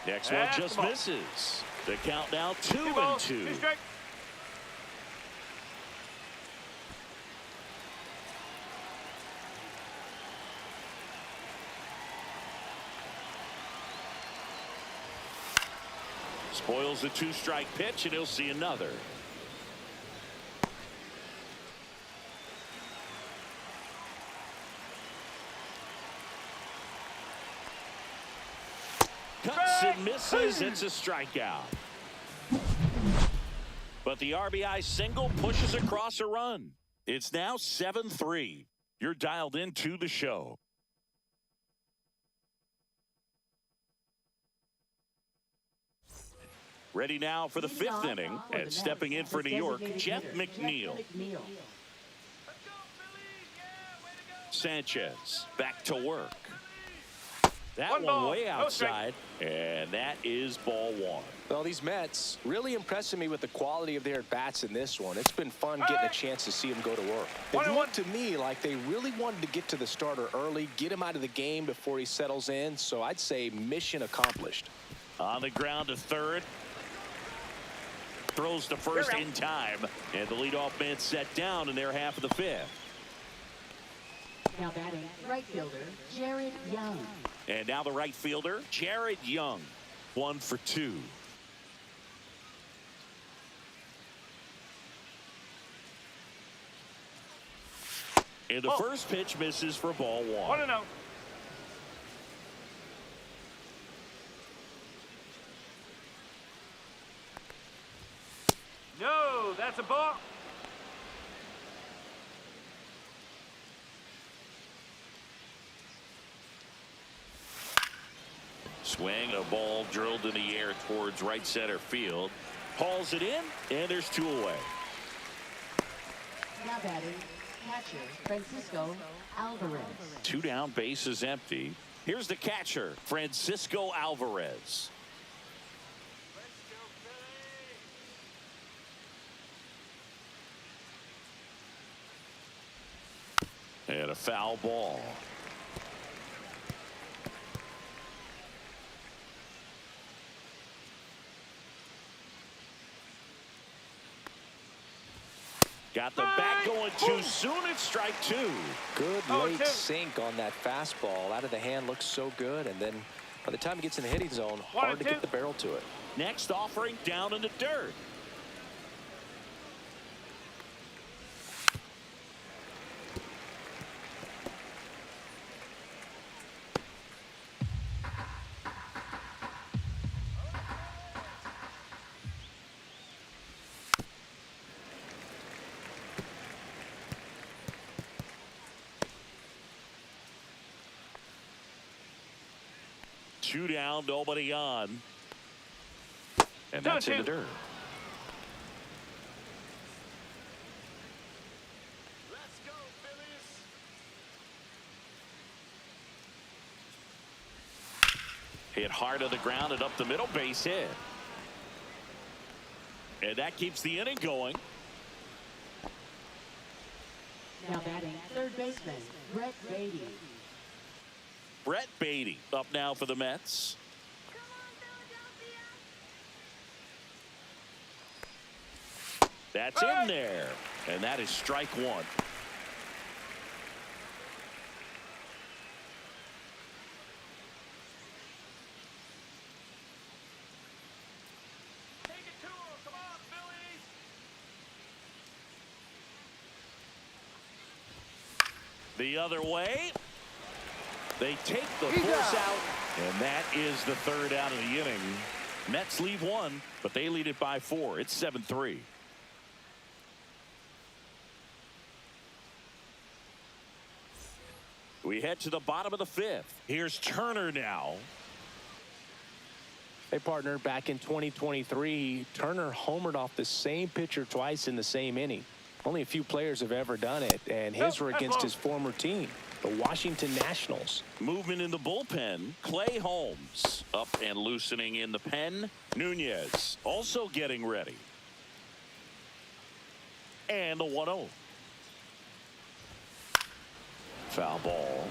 Speaker 1: Next one just misses. The count now 2-2.
Speaker 3: 2 strike.
Speaker 1: Spoils the 2-strike pitch, and he'll see another. Cuts and misses. It's a strikeout. But the RBI single pushes across a run. It's now 7-3. You're dialed into the show. Ready now for the 5th inning, and stepping in for New York, Jeff McNeil. Sanchez back to work. That one way outside, and that is ball 1.
Speaker 6: Well, these Mets really impressing me with the quality of their at-bats in this one. It's been fun getting a chance to see them go to work. It looked to me like they really wanted to get to the starter early, get him out of the game before he settles in, so I'd say mission accomplished.
Speaker 1: On the ground to third. throws to first in time. And the leadoff man set down in their half of the fifth.
Speaker 5: Now batting, right fielder, Jared Young.
Speaker 1: And now the right fielder, Jared Young. 1 for 2. And the first pitch misses for ball 1.
Speaker 3: 1-0. No, that's a ball.
Speaker 1: Swing, a ball drilled in the air towards right center field. Hauls it in, and there's 2 away.
Speaker 5: Now batting, catcher, Francisco Alvarez.
Speaker 1: 2 down, bases empty. Here's the catcher, Francisco Alvarez. And a foul ball. Got the bat going too soon. It's strike 2.
Speaker 6: Good late sink on that fastball. Out of the hand, looks so good. And then by the time it gets in the hitting zone, hard to get the barrel to it.
Speaker 1: Next offering down in the dirt. Two down, nobody on. And that's in the dirt.
Speaker 3: Let's go, Phillies.
Speaker 1: Hit hard on the ground and up the middle, base hit. And that keeps the inning going.
Speaker 5: Now batting, third baseman, Brett Beatty.
Speaker 1: Brett Beatty up now for the Mets. That's in there. And that is strike 1.
Speaker 3: Take it to him. Come on, Phillies.
Speaker 1: The other way. They take the force out, and that is the 3rd out of the inning. Mets leave 1, but they lead it by 4. It's 7-3. We head to the bottom of the 5th. Here's Turner now.
Speaker 6: Hey, partner, back in 2023, Turner homered off the same pitcher twice in the same inning. Only a few players have ever done it, and his were against his former team, the Washington Nationals.
Speaker 1: Movement in the bullpen. Clay Holmes up and loosening in the pen. Nunez also getting ready. And the 1-0. Foul ball.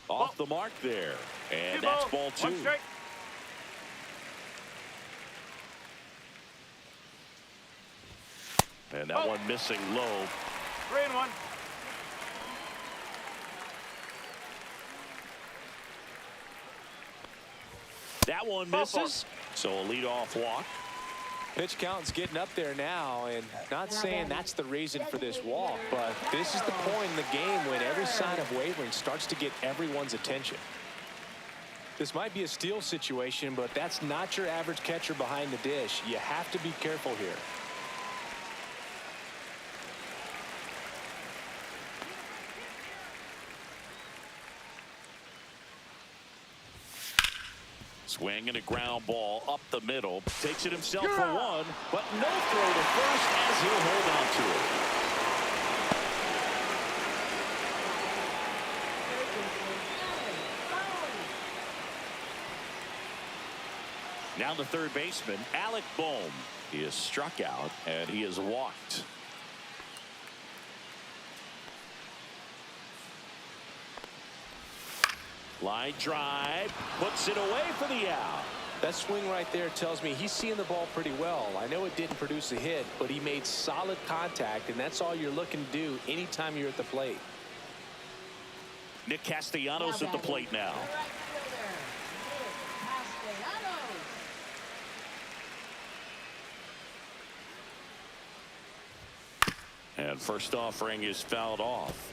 Speaker 1: Off the mark there. And that's ball 2.
Speaker 3: 1 strike.
Speaker 1: And that one missing low.
Speaker 3: 3-1.
Speaker 1: That one misses. So a leadoff walk.
Speaker 6: Pitch count's getting up there now, and not saying that's the reason for this walk, but this is the point in the game when every sign of wavering starts to get everyone's attention. This might be a steal situation, but that's not your average catcher behind the dish. You have to be careful here.
Speaker 1: Swing and a ground ball up the middle. Takes it himself for 1, but no throw to first as he'll hold on to it. Now the third baseman, Alec Bohm. He is struck out and he is walked. Line drive, puts it away for the out.
Speaker 6: That swing right there tells me he's seeing the ball pretty well. I know it didn't produce a hit, but he made solid contact, and that's all you're looking to do anytime you're at the plate.
Speaker 1: Nick Castellanos at the plate now. And first offering is fouled off.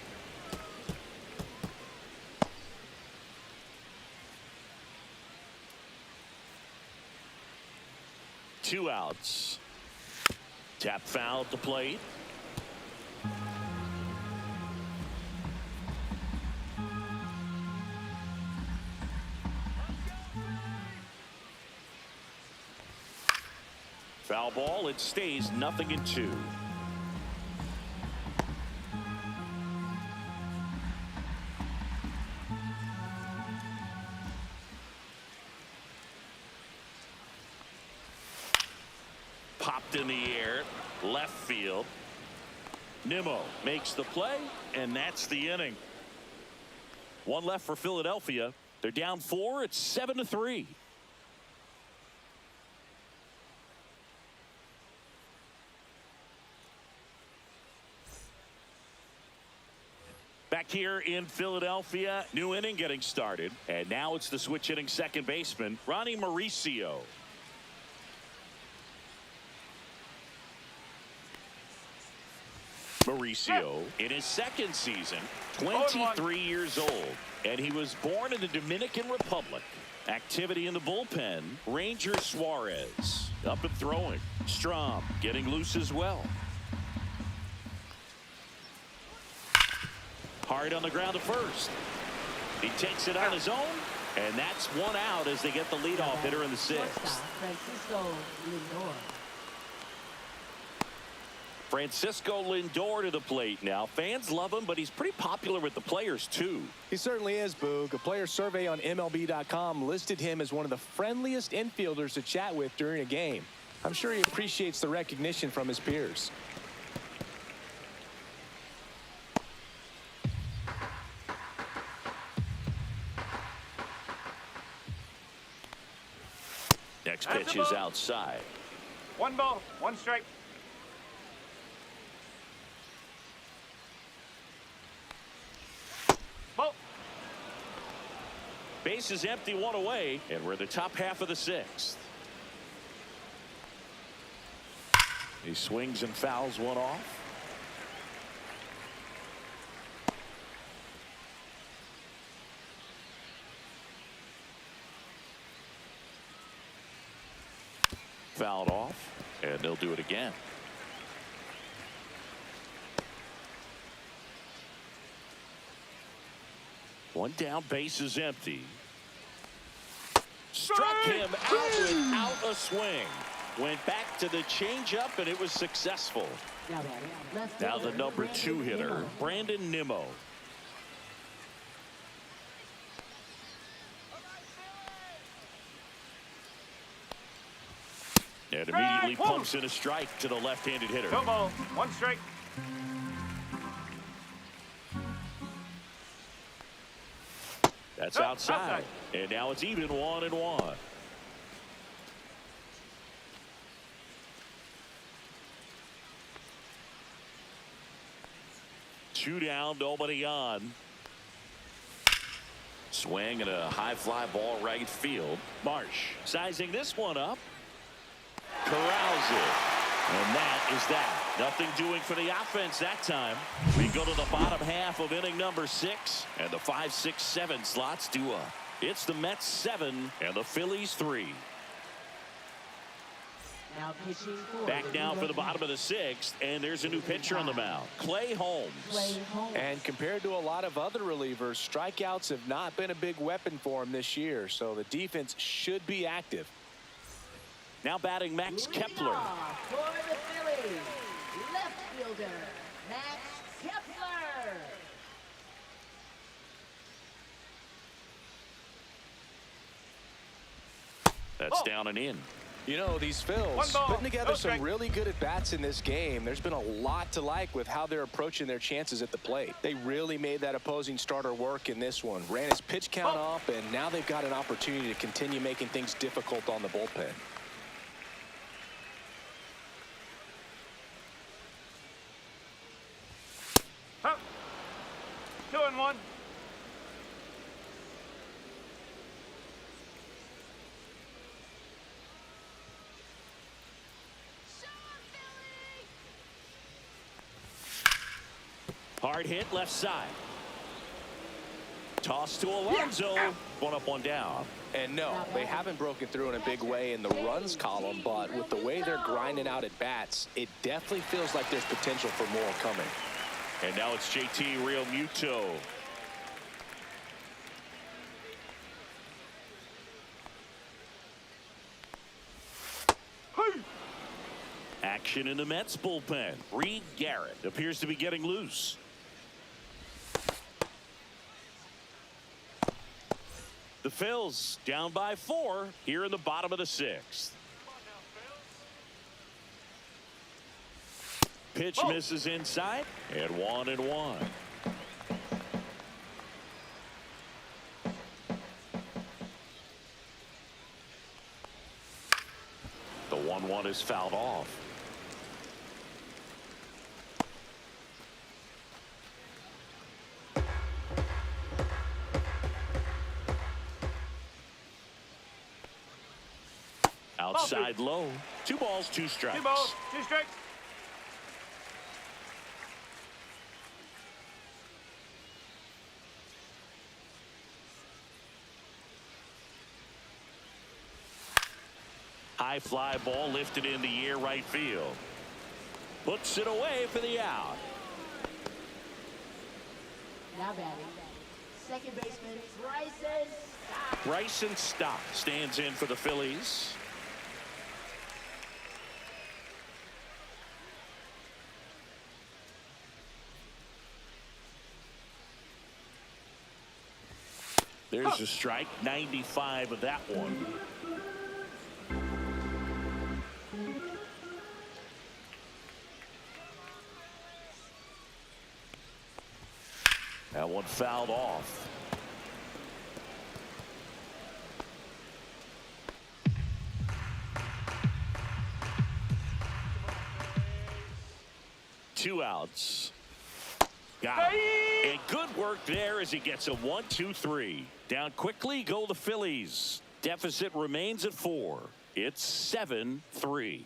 Speaker 1: Two outs. Tap foul at the plate. Foul ball. It stays 0-2. Popped in the air, left field. Nimmo makes the play, and that's the inning. One left for Philadelphia. They're down 4. It's 7-3. Back here in Philadelphia, new inning getting started, and now it's the switch hitting second baseman, Ronnie Mauricio. Mauricio in his second season, 23 years old, and he was born in the Dominican Republic. Activity in the bullpen, Ranger Suarez up and throwing. Strom getting loose as well. Hard on the ground to first. He takes it on his own, and that's one out as they get the leadoff hitter in the sixth. Francisco Lindor to the plate now. Fans love him, but he's pretty popular with the players, too.
Speaker 6: He certainly is, Boog. A player survey on MLB.com listed him as one of the friendliest infielders to chat with during a game. I'm sure he appreciates the recognition from his peers.
Speaker 1: Next pitch is outside.
Speaker 3: 1 ball, 1 strike. Ball.
Speaker 1: Base is empty, 1 away, and we're in the top half of the sixth. He swings and fouls one off. Fouled off, and they'll do it again. One down, base is empty. Struck him out without a swing. Went back to the changeup, and it was successful. Now the number 2 hitter, Brandon Nimmo. And immediately pumps in a strike to the left-handed hitter.
Speaker 3: 2 ball, 1 strike.
Speaker 1: That's outside. And now it's even 1-1. Two down, nobody on. Swing and a high fly ball right field. Marsh sizing this one up. Corrals it. And that is that. Nothing doing for the offense that time. We go to the bottom half of inning number 6. And the 5, 6, 7 slots do up. It's the Mets 7 and the Phillies 3. Back now for the bottom of the 6th, and there's a new pitcher on the mound, Clay Holmes.
Speaker 6: And compared to a lot of other relievers, strikeouts have not been a big weapon for him this year, so the defense should be active.
Speaker 1: Now batting Max Kepler.
Speaker 5: For the Phillies, left fielder, Max Kepler.
Speaker 1: That's down and in.
Speaker 6: You know, these Phils
Speaker 3: One ball,
Speaker 6: putting together
Speaker 3: no
Speaker 6: some
Speaker 3: strike.
Speaker 6: really good at-bats in this game. There's been a lot to like with how they're approaching their chances at the plate. They really made that opposing starter work in this one. Ran his pitch count up, and now they've got an opportunity to continue making things difficult on the bullpen.
Speaker 3: Huh. 2-1.
Speaker 1: Hard hit left side. Toss to Alonso. One up, one down.
Speaker 6: And no, they haven't broken through in a big way in the runs column, but with the way they're grinding out at bats, it definitely feels like there's potential for more coming.
Speaker 1: And now it's JT Realmuto. Action in the Mets bullpen. Reed Garrett appears to be getting loose. The Phils down by 4 here in the bottom of the 6th. Pitch misses inside, and 1-1. The 1-1 is fouled off. Outside low. 2 balls, 2 strikes.
Speaker 3: 2 balls, 2 strikes.
Speaker 1: High fly ball lifted in the air right field. Puts it away for the out.
Speaker 5: Now batting. Second baseman, Bryson Stott.
Speaker 1: Bryson Stott stands in for the Phillies. There's a strike. 95 of that one. That one fouled off. Two outs. Got him. And good work there as he gets a 1-2-3. Down quickly go the Phillies. Deficit remains at 4. It's 7-3.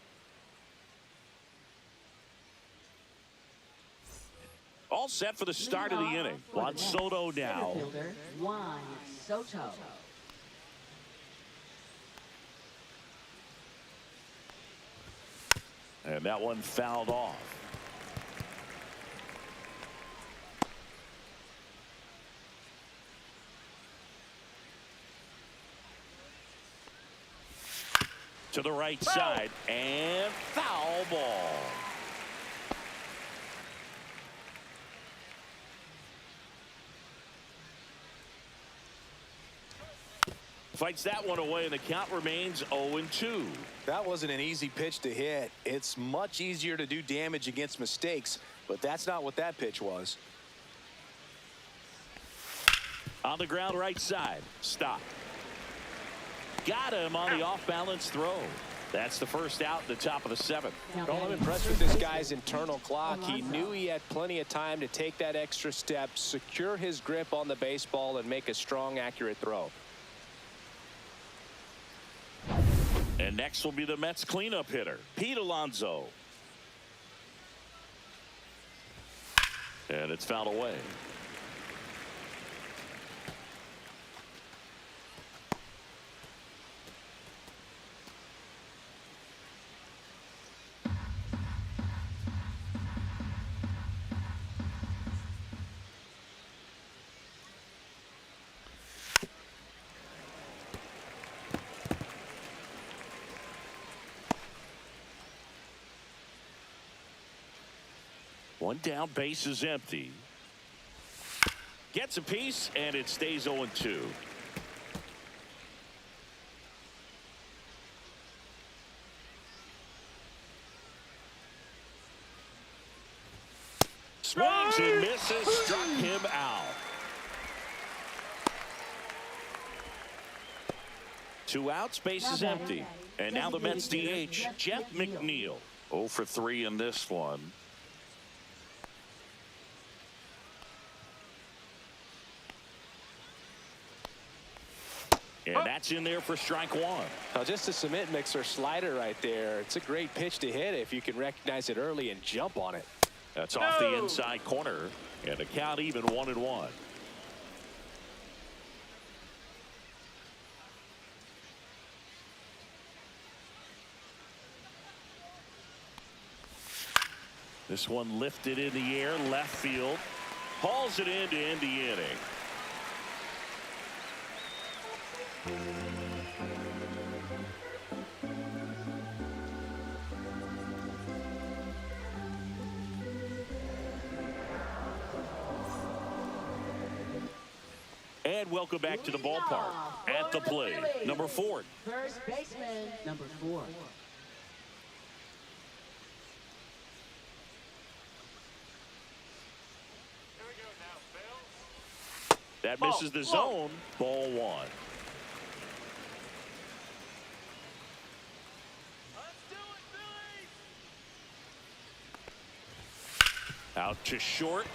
Speaker 1: All set for the start of the inning. Juan Soto now.
Speaker 5: Center fielder, Juan Soto.
Speaker 1: And that one fouled off. To the right side, and foul ball. Fights that one away, and the count remains 0-2.
Speaker 6: That wasn't an easy pitch to hit. It's much easier to do damage against mistakes, but that's not what that pitch was.
Speaker 1: On the ground right side. Stop. Got him on the off-balance throw. That's the first out in the top of the 7th.
Speaker 6: Well, I'm impressed with this guy's internal clock. He knew he had plenty of time to take that extra step, secure his grip on the baseball, and make a strong, accurate throw.
Speaker 1: And next will be the Mets cleanup hitter, Pete Alonso. And it's fouled away. One down, base is empty. Gets a piece, and it stays 0-2. Swings and misses, struck him out. 2 outs, base is empty. And now the Mets DH, Jeff McNeil. 0 for 3 in this one. And that's in there for strike 1.
Speaker 6: Now just a cement mixer slider right there. It's a great pitch to hit if you can recognize it early and jump on it.
Speaker 1: That's off the inside corner. And the count even 1-1. This one lifted in the air, left field. Hauls it in to end the inning. And welcome back to the ballpark. At the plate, number 4.
Speaker 5: First baseman, number 4.
Speaker 1: That misses the zone. Ball 1. Out to short.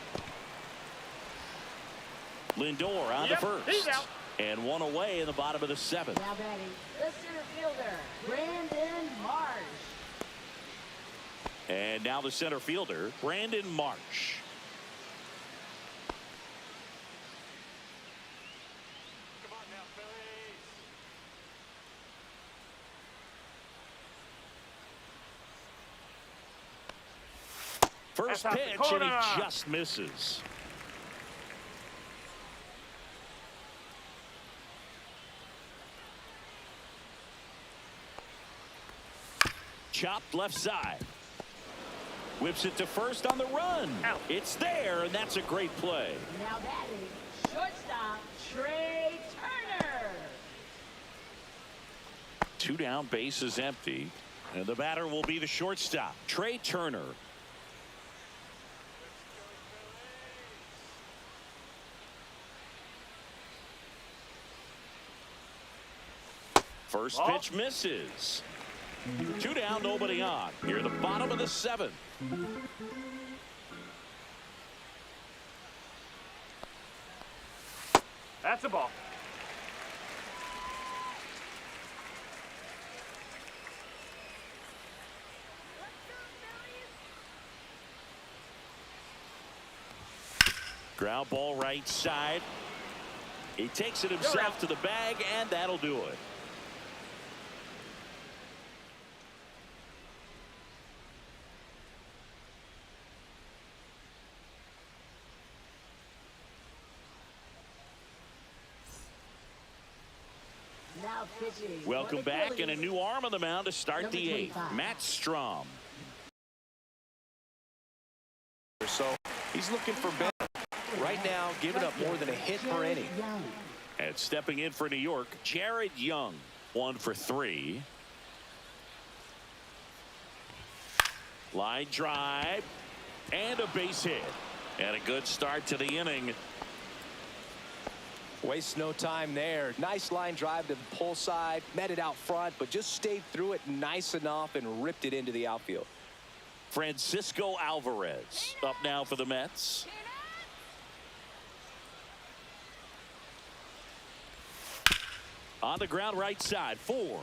Speaker 1: Lindor on the first.
Speaker 3: He's out.
Speaker 1: And 1 away in the bottom of the 7th.
Speaker 5: Now batting, the center fielder, Brandon Marsh.
Speaker 1: And now the center fielder, Brandon Marsh.
Speaker 3: Come on now, Phillies.
Speaker 1: First
Speaker 3: That's out the
Speaker 1: pitch, and
Speaker 3: corner.
Speaker 1: he just misses. Chopped left side. Whips it to first on the run.
Speaker 3: Out.
Speaker 1: It's there, and that's a great play.
Speaker 5: Now batting, shortstop, Trey Turner.
Speaker 1: 2 down, base is empty. And the batter will be the shortstop, Trey Turner. First pitch misses. 2 down, nobody on. Near the bottom of the 7th.
Speaker 3: That's a ball.
Speaker 1: Ground ball right side. He takes it himself to the bag, and that'll do it.
Speaker 5: Now pitching.
Speaker 1: Welcome
Speaker 5: for the
Speaker 1: back, and a
Speaker 5: Phillies,
Speaker 1: new arm on the mound to start
Speaker 5: Number
Speaker 1: the 8th.
Speaker 5: 25.
Speaker 1: Matt Strom.
Speaker 6: So he's looking for better. Right now, giving up more than a hit per inning.
Speaker 5: Young.
Speaker 1: And stepping in for New York, Jared Young. 1 for 3. Line drive. And a base hit. And a good start to the inning.
Speaker 6: Waste no time there. Nice line drive to the pull side. Met it out front, but just stayed through it nice enough and ripped it into the outfield.
Speaker 1: Francisco Alvarez up now for the Mets. On the ground right side. 4,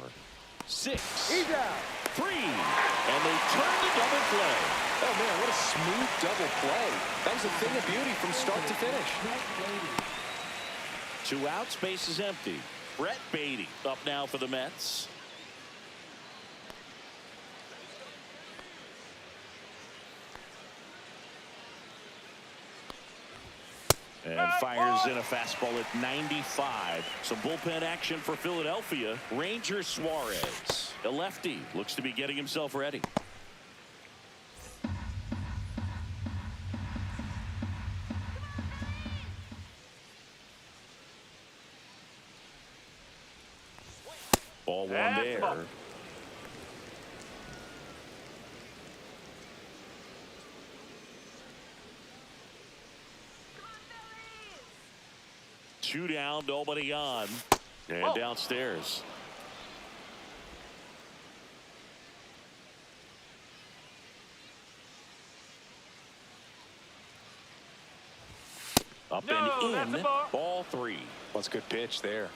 Speaker 1: 6,
Speaker 3: He's out.
Speaker 1: 3. And they turn the double play.
Speaker 6: Oh, man, what a smooth double play. That was a thing of beauty from start to finish.
Speaker 1: 2 outs, base is empty. Brett Beatty up now for the Mets. And fires in a fastball at 95. Some bullpen action for Philadelphia. Ranger Suarez, a lefty, looks to be getting himself ready. Ball 1
Speaker 3: That's
Speaker 1: there.
Speaker 3: ball.
Speaker 1: 2 down, nobody on. And downstairs. Up and in. Ball 3.
Speaker 6: Well, it's a good pitch there.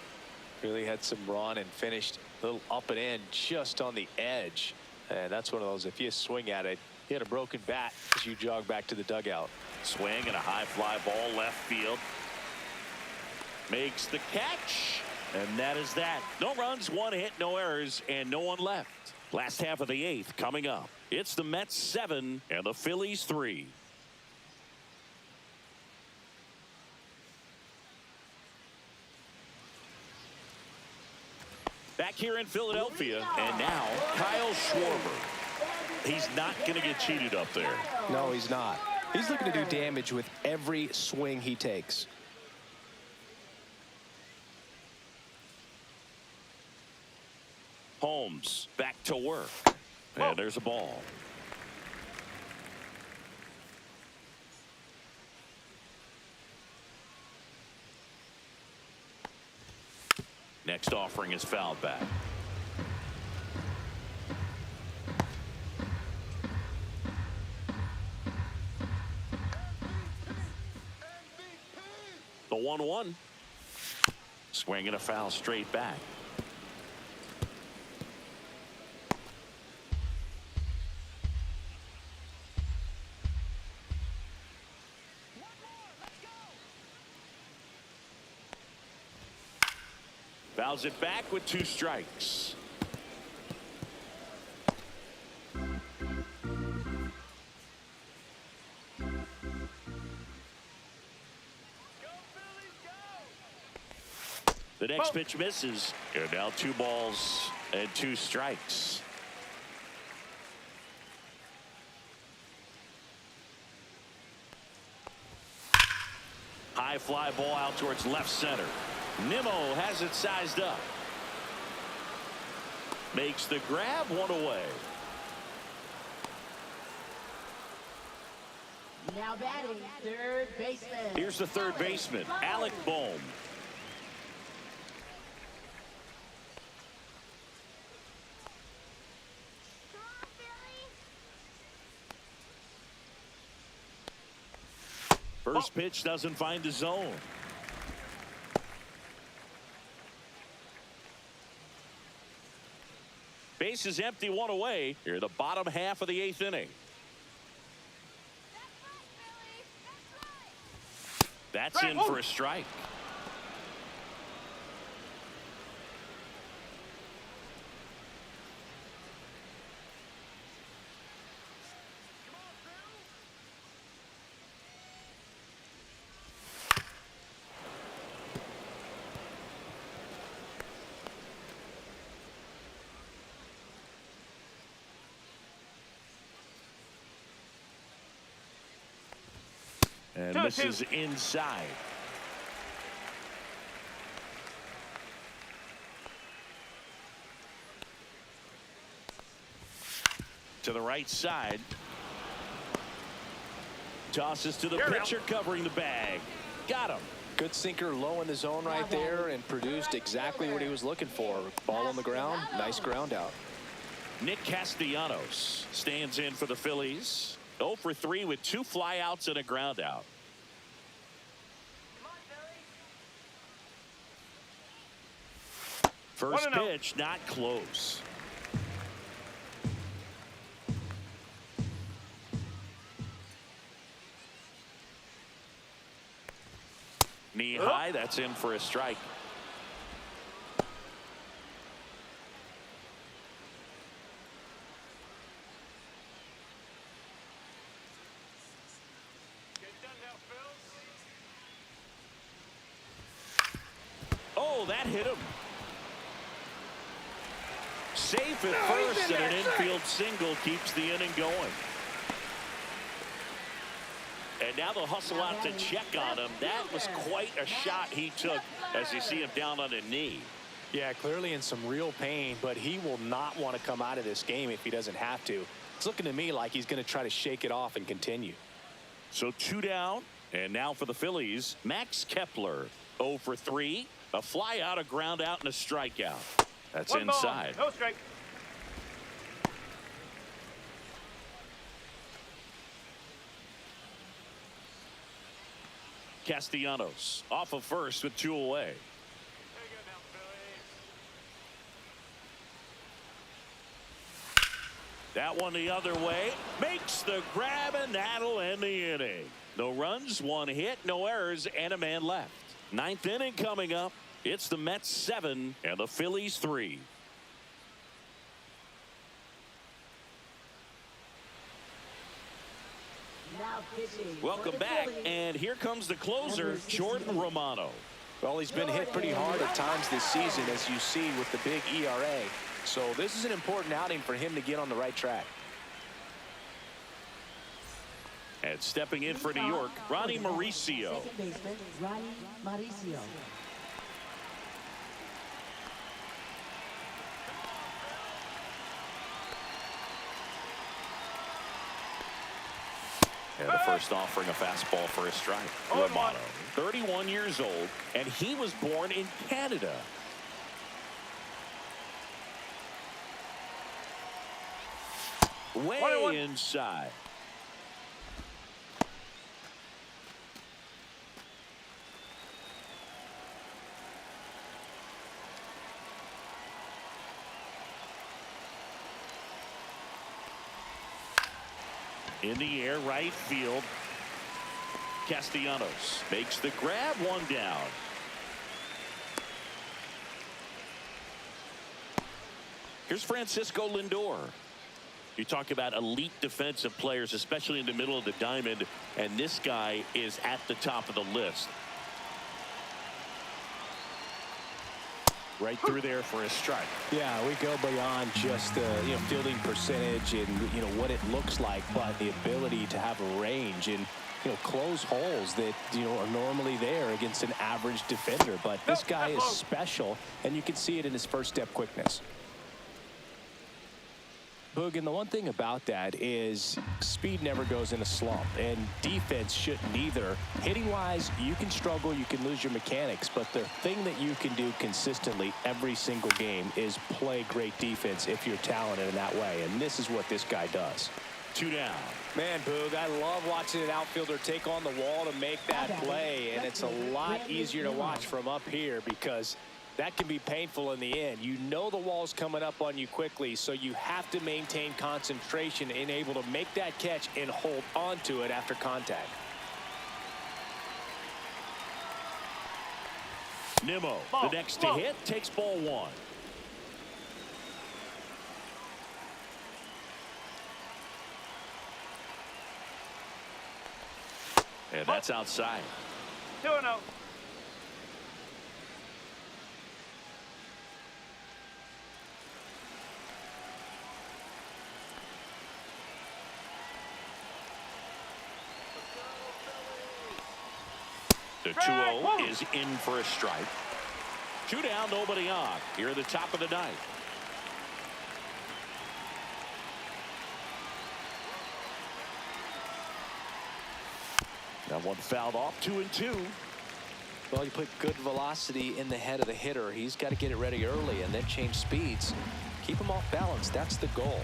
Speaker 6: Really had some run and finished a little up and in just on the edge. And that's one of those, if you swing at it, you had a broken bat as you jog back to the dugout.
Speaker 1: Swing and a high fly ball left field. Makes the catch. And that is that. No runs, 1 hit, no errors, and no one left. Last half of the 8th coming up. It's the Mets 7 and the Phillies 3. Back here in Philadelphia, and now Kyle Schwarber. He's not going to get cheated up there.
Speaker 6: No, he's not. He's looking to do damage with every swing he takes.
Speaker 1: Holmes back to work. And there's a ball. Next offering is fouled back. The 1-1. Swing and a foul straight back. Fouls it back with 2 strikes. The next pitch misses. And now 2 balls and 2 strikes. High fly ball out towards left center. Nimmo has it sized up. Makes the grab, 1 away.
Speaker 5: Now batting, third baseman.
Speaker 1: Here's the third baseman, Alec Bohm. First pitch doesn't find the zone. Base is empty, 1 away. Here, the bottom half of the 8th inning. That's in for a strike. And this is inside. To the right side. Tosses to the pitcher covering the bag. Got him.
Speaker 6: Good sinker low in the zone right there and produced exactly what he was looking for. Ball on the ground. Nice ground out.
Speaker 1: Nick Castellanos stands in for the Phillies. 0 for 3 with 2 flyouts and a ground out. First pitch not close. Knee high, that's in for a strike. Oh, that hit him. Safe at first, and an infield single keeps the inning going. And now they'll hustle out to check on him. That was quite a shot he took as you see him down on a knee.
Speaker 6: Yeah, clearly in some real pain, but he will not want to come out of this game if he doesn't have to. It's looking to me like he's going to try to shake it off and continue.
Speaker 1: So 2 down, and now for the Phillies, Max Kepler. 0 for 3. A fly out, a ground out, and a strikeout. That's
Speaker 3: One ball,
Speaker 1: inside.
Speaker 3: no strike.
Speaker 1: Castellanos off of first with 2 away.
Speaker 3: There you go now, Phillies.
Speaker 1: That one the other way. Makes the grab, and that'll end the inning. No runs, 1 hit, no errors, and a man left. 9th inning coming up. It's the Mets 7 and the Phillies 3.
Speaker 5: Now pitching.
Speaker 1: Welcome back, and here comes the closer, Jordan Romano.
Speaker 6: Well, he's been hit pretty hard at times this season, as you see with the big ERA. So this is an important outing for him to get on the right track.
Speaker 1: And stepping in for New York, Ronnie Mauricio.
Speaker 5: Second baseman, Ronnie Mauricio.
Speaker 1: And the first offering a fastball for a strike. Romano, 31 years old, and he was born in Canada. Way inside. In the air, right field. Castellanos makes the grab, 1 down. Here's Francisco Lindor. You talk about elite defensive players, especially in the middle of the diamond, and this guy is at the top of the list. Right through there for a strike.
Speaker 6: Yeah, we go beyond just fielding percentage and what it looks like, but the ability to have a range and close holes that are normally there against an average defender. But this guy is special, and you can see it in his first step quickness. Boog, and the one thing about that is speed never goes in a slump, and defense shouldn't either. Hitting-wise, you can struggle, you can lose your mechanics, but the thing that you can do consistently every single game is play great defense if you're talented in that way, and this is what this guy does.
Speaker 1: 2 down.
Speaker 6: Man, Boog, I love watching an outfielder take on the wall to make that play, and it's a lot easier to watch from up here because that can be painful in the end. You know the wall's coming up on you quickly, so you have to maintain concentration and able to make that catch and hold on to it after contact.
Speaker 1: Nimmo, the next to hit, takes ball 1. And that's outside.
Speaker 3: 2-0.
Speaker 1: The 2-0 is in for a strike. 2 down, nobody on. Here at the top of the 9th. That one fouled off, 2-2.
Speaker 2: Well, you put good velocity in the head of the hitter. He's got to get it ready early and then change speeds. Keep him off balance. That's the goal.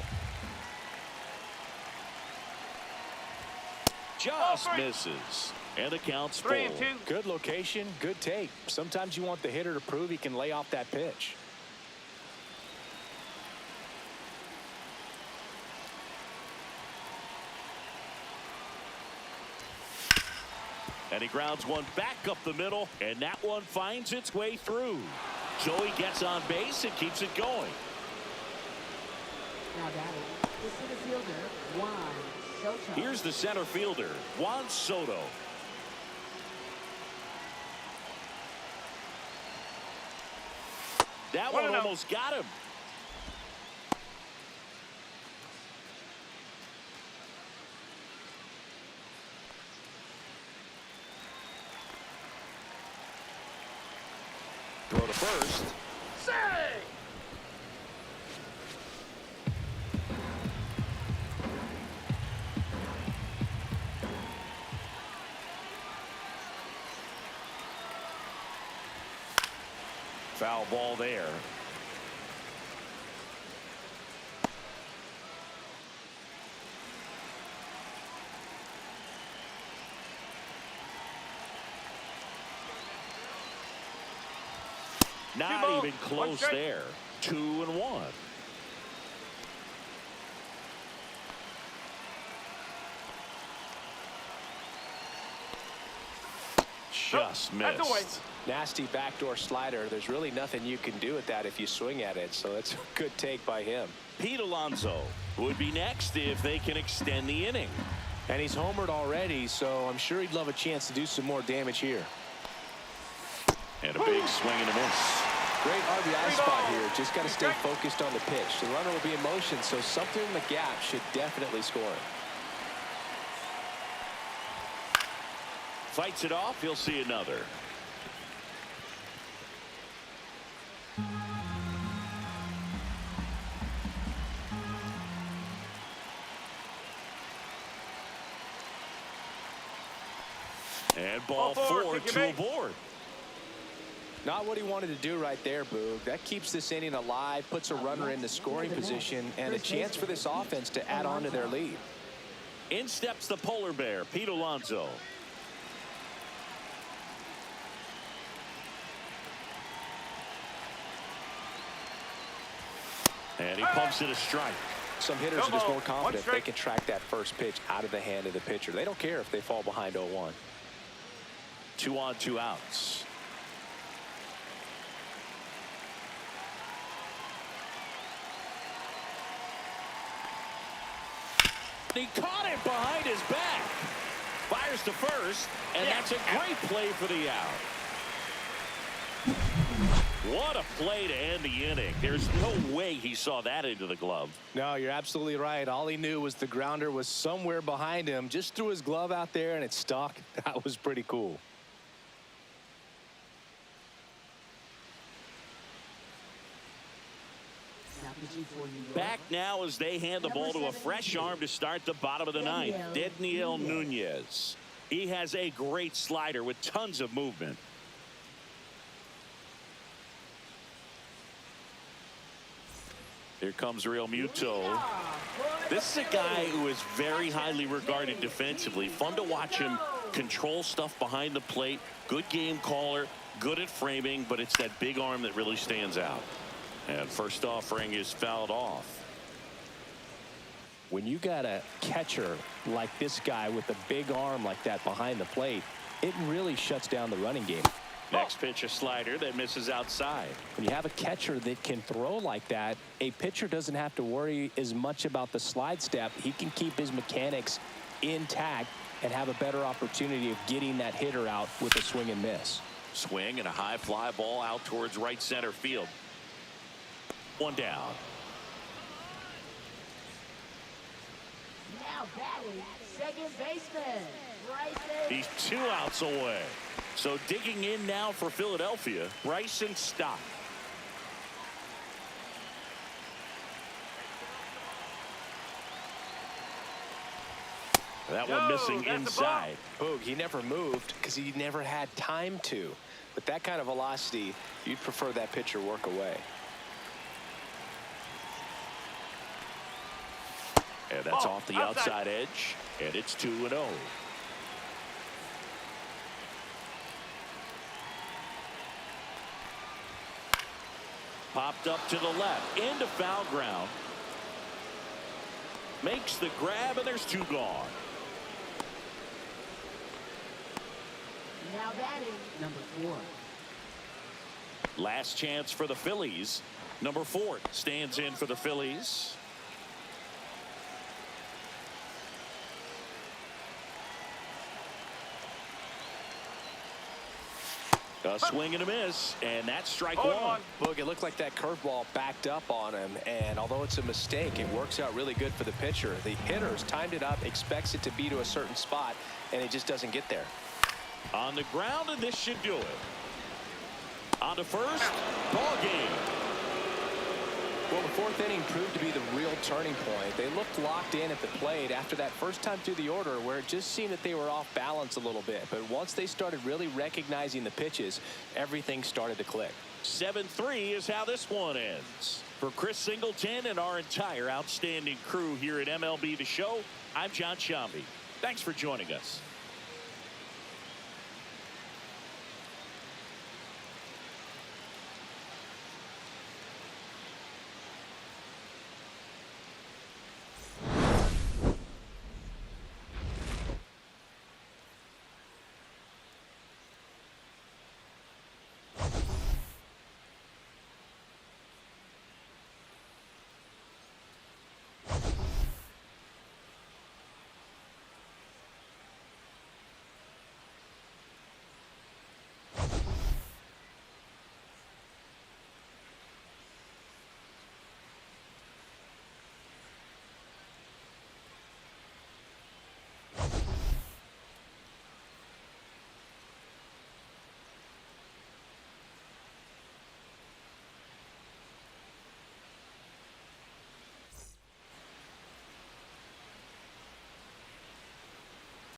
Speaker 1: Just misses. And the count's full.
Speaker 3: 3-2.
Speaker 6: Good location, good take. Sometimes you want the hitter to prove he can lay off that pitch.
Speaker 1: And he grounds one back up the middle, and that one finds its way through. Joey gets on base and keeps it going.
Speaker 5: Now batting, the center fielder, Juan Soto.
Speaker 1: Here's the center fielder, Juan Soto. That one almost got him. Throw to first.
Speaker 3: Say!
Speaker 1: Foul ball there. Not even close there. 2-1. Just missed.
Speaker 6: Nasty backdoor slider. There's really nothing you can do with that if you swing at it. So it's a good take by him.
Speaker 1: Pete Alonso would be next if they can extend the inning.
Speaker 6: And he's homered already, so I'm sure he'd love a chance to do some more damage here.
Speaker 1: And a big swing and a miss.
Speaker 6: Great RBI spot here. Just got to stay focused on the pitch. The runner will be in motion, so something in the gap should definitely score him.
Speaker 1: Fights it off. He'll see another. And ball four, 2 aboard.
Speaker 6: Not what he wanted to do right there, Boog. That keeps this inning alive, puts a runner in the scoring position, and a chance for this offense to add on to their lead.
Speaker 1: In steps the polar bear, Pete Alonso. And he pumps it a strike.
Speaker 6: Some hitters are just more confident they can track that first pitch out of the hand of the pitcher. They don't care if they fall behind 0-1.
Speaker 1: 2 on, 2 outs. He caught it behind his back. Fires to first, and that's a great play for the out. What a play to end the inning. There's no way he saw that into the glove.
Speaker 6: No, you're absolutely right. All he knew was the grounder was somewhere behind him. Just threw his glove out there, and it stuck. That was pretty cool.
Speaker 1: Back now as they hand the ball to a fresh arm to start the bottom of the ninth. Daniel Nunez. He has a great slider with tons of movement. Here comes Real Muto. This is a guy who is very highly regarded defensively. Fun to watch him control stuff behind the plate. Good game caller, good at framing, but it's that big arm that really stands out. And first offering is fouled off.
Speaker 6: When you got a catcher like this guy with a big arm like that behind the plate, it really shuts down the running game.
Speaker 1: Next pitch, a slider that misses outside.
Speaker 6: When you have a catcher that can throw like that, a pitcher doesn't have to worry as much about the slide step. He can keep his mechanics intact and have a better opportunity of getting that hitter out with a swing and miss.
Speaker 1: Swing and a high fly ball out towards right center field. 1 down.
Speaker 5: Now batting, second baseman, Bryson.
Speaker 1: He's 2 outs away. So digging in now for Philadelphia, Bryson Stott. That one missing inside.
Speaker 6: Boog, he never moved because he never had time to. With that kind of velocity, you'd prefer that pitcher work away.
Speaker 1: And that's off the outside edge, and it's 2-0. Popped up to the left, into foul ground. Makes the grab, and there's 2 gone.
Speaker 5: Now batting, number 4.
Speaker 1: Last chance for the Phillies. Number 4 stands in for the Phillies. A swing and a miss, and that's strike 1.
Speaker 6: Boog, it looked like that curveball backed up on him, and although it's a mistake, it works out really good for the pitcher. The hitter's timed it up, expects it to be to a certain spot, and it just doesn't get there.
Speaker 1: On the ground, and this should do it. On to first, ball game.
Speaker 6: Well, the fourth inning proved to be the real turning point. They looked locked in at the plate after that first time through the order where it just seemed that they were off balance a little bit. But once they started really recognizing the pitches, everything started to click.
Speaker 1: 7-3 is how this one ends. For Chris Singleton and our entire outstanding crew here at MLB The Show, I'm John Shambi. Thanks for joining us.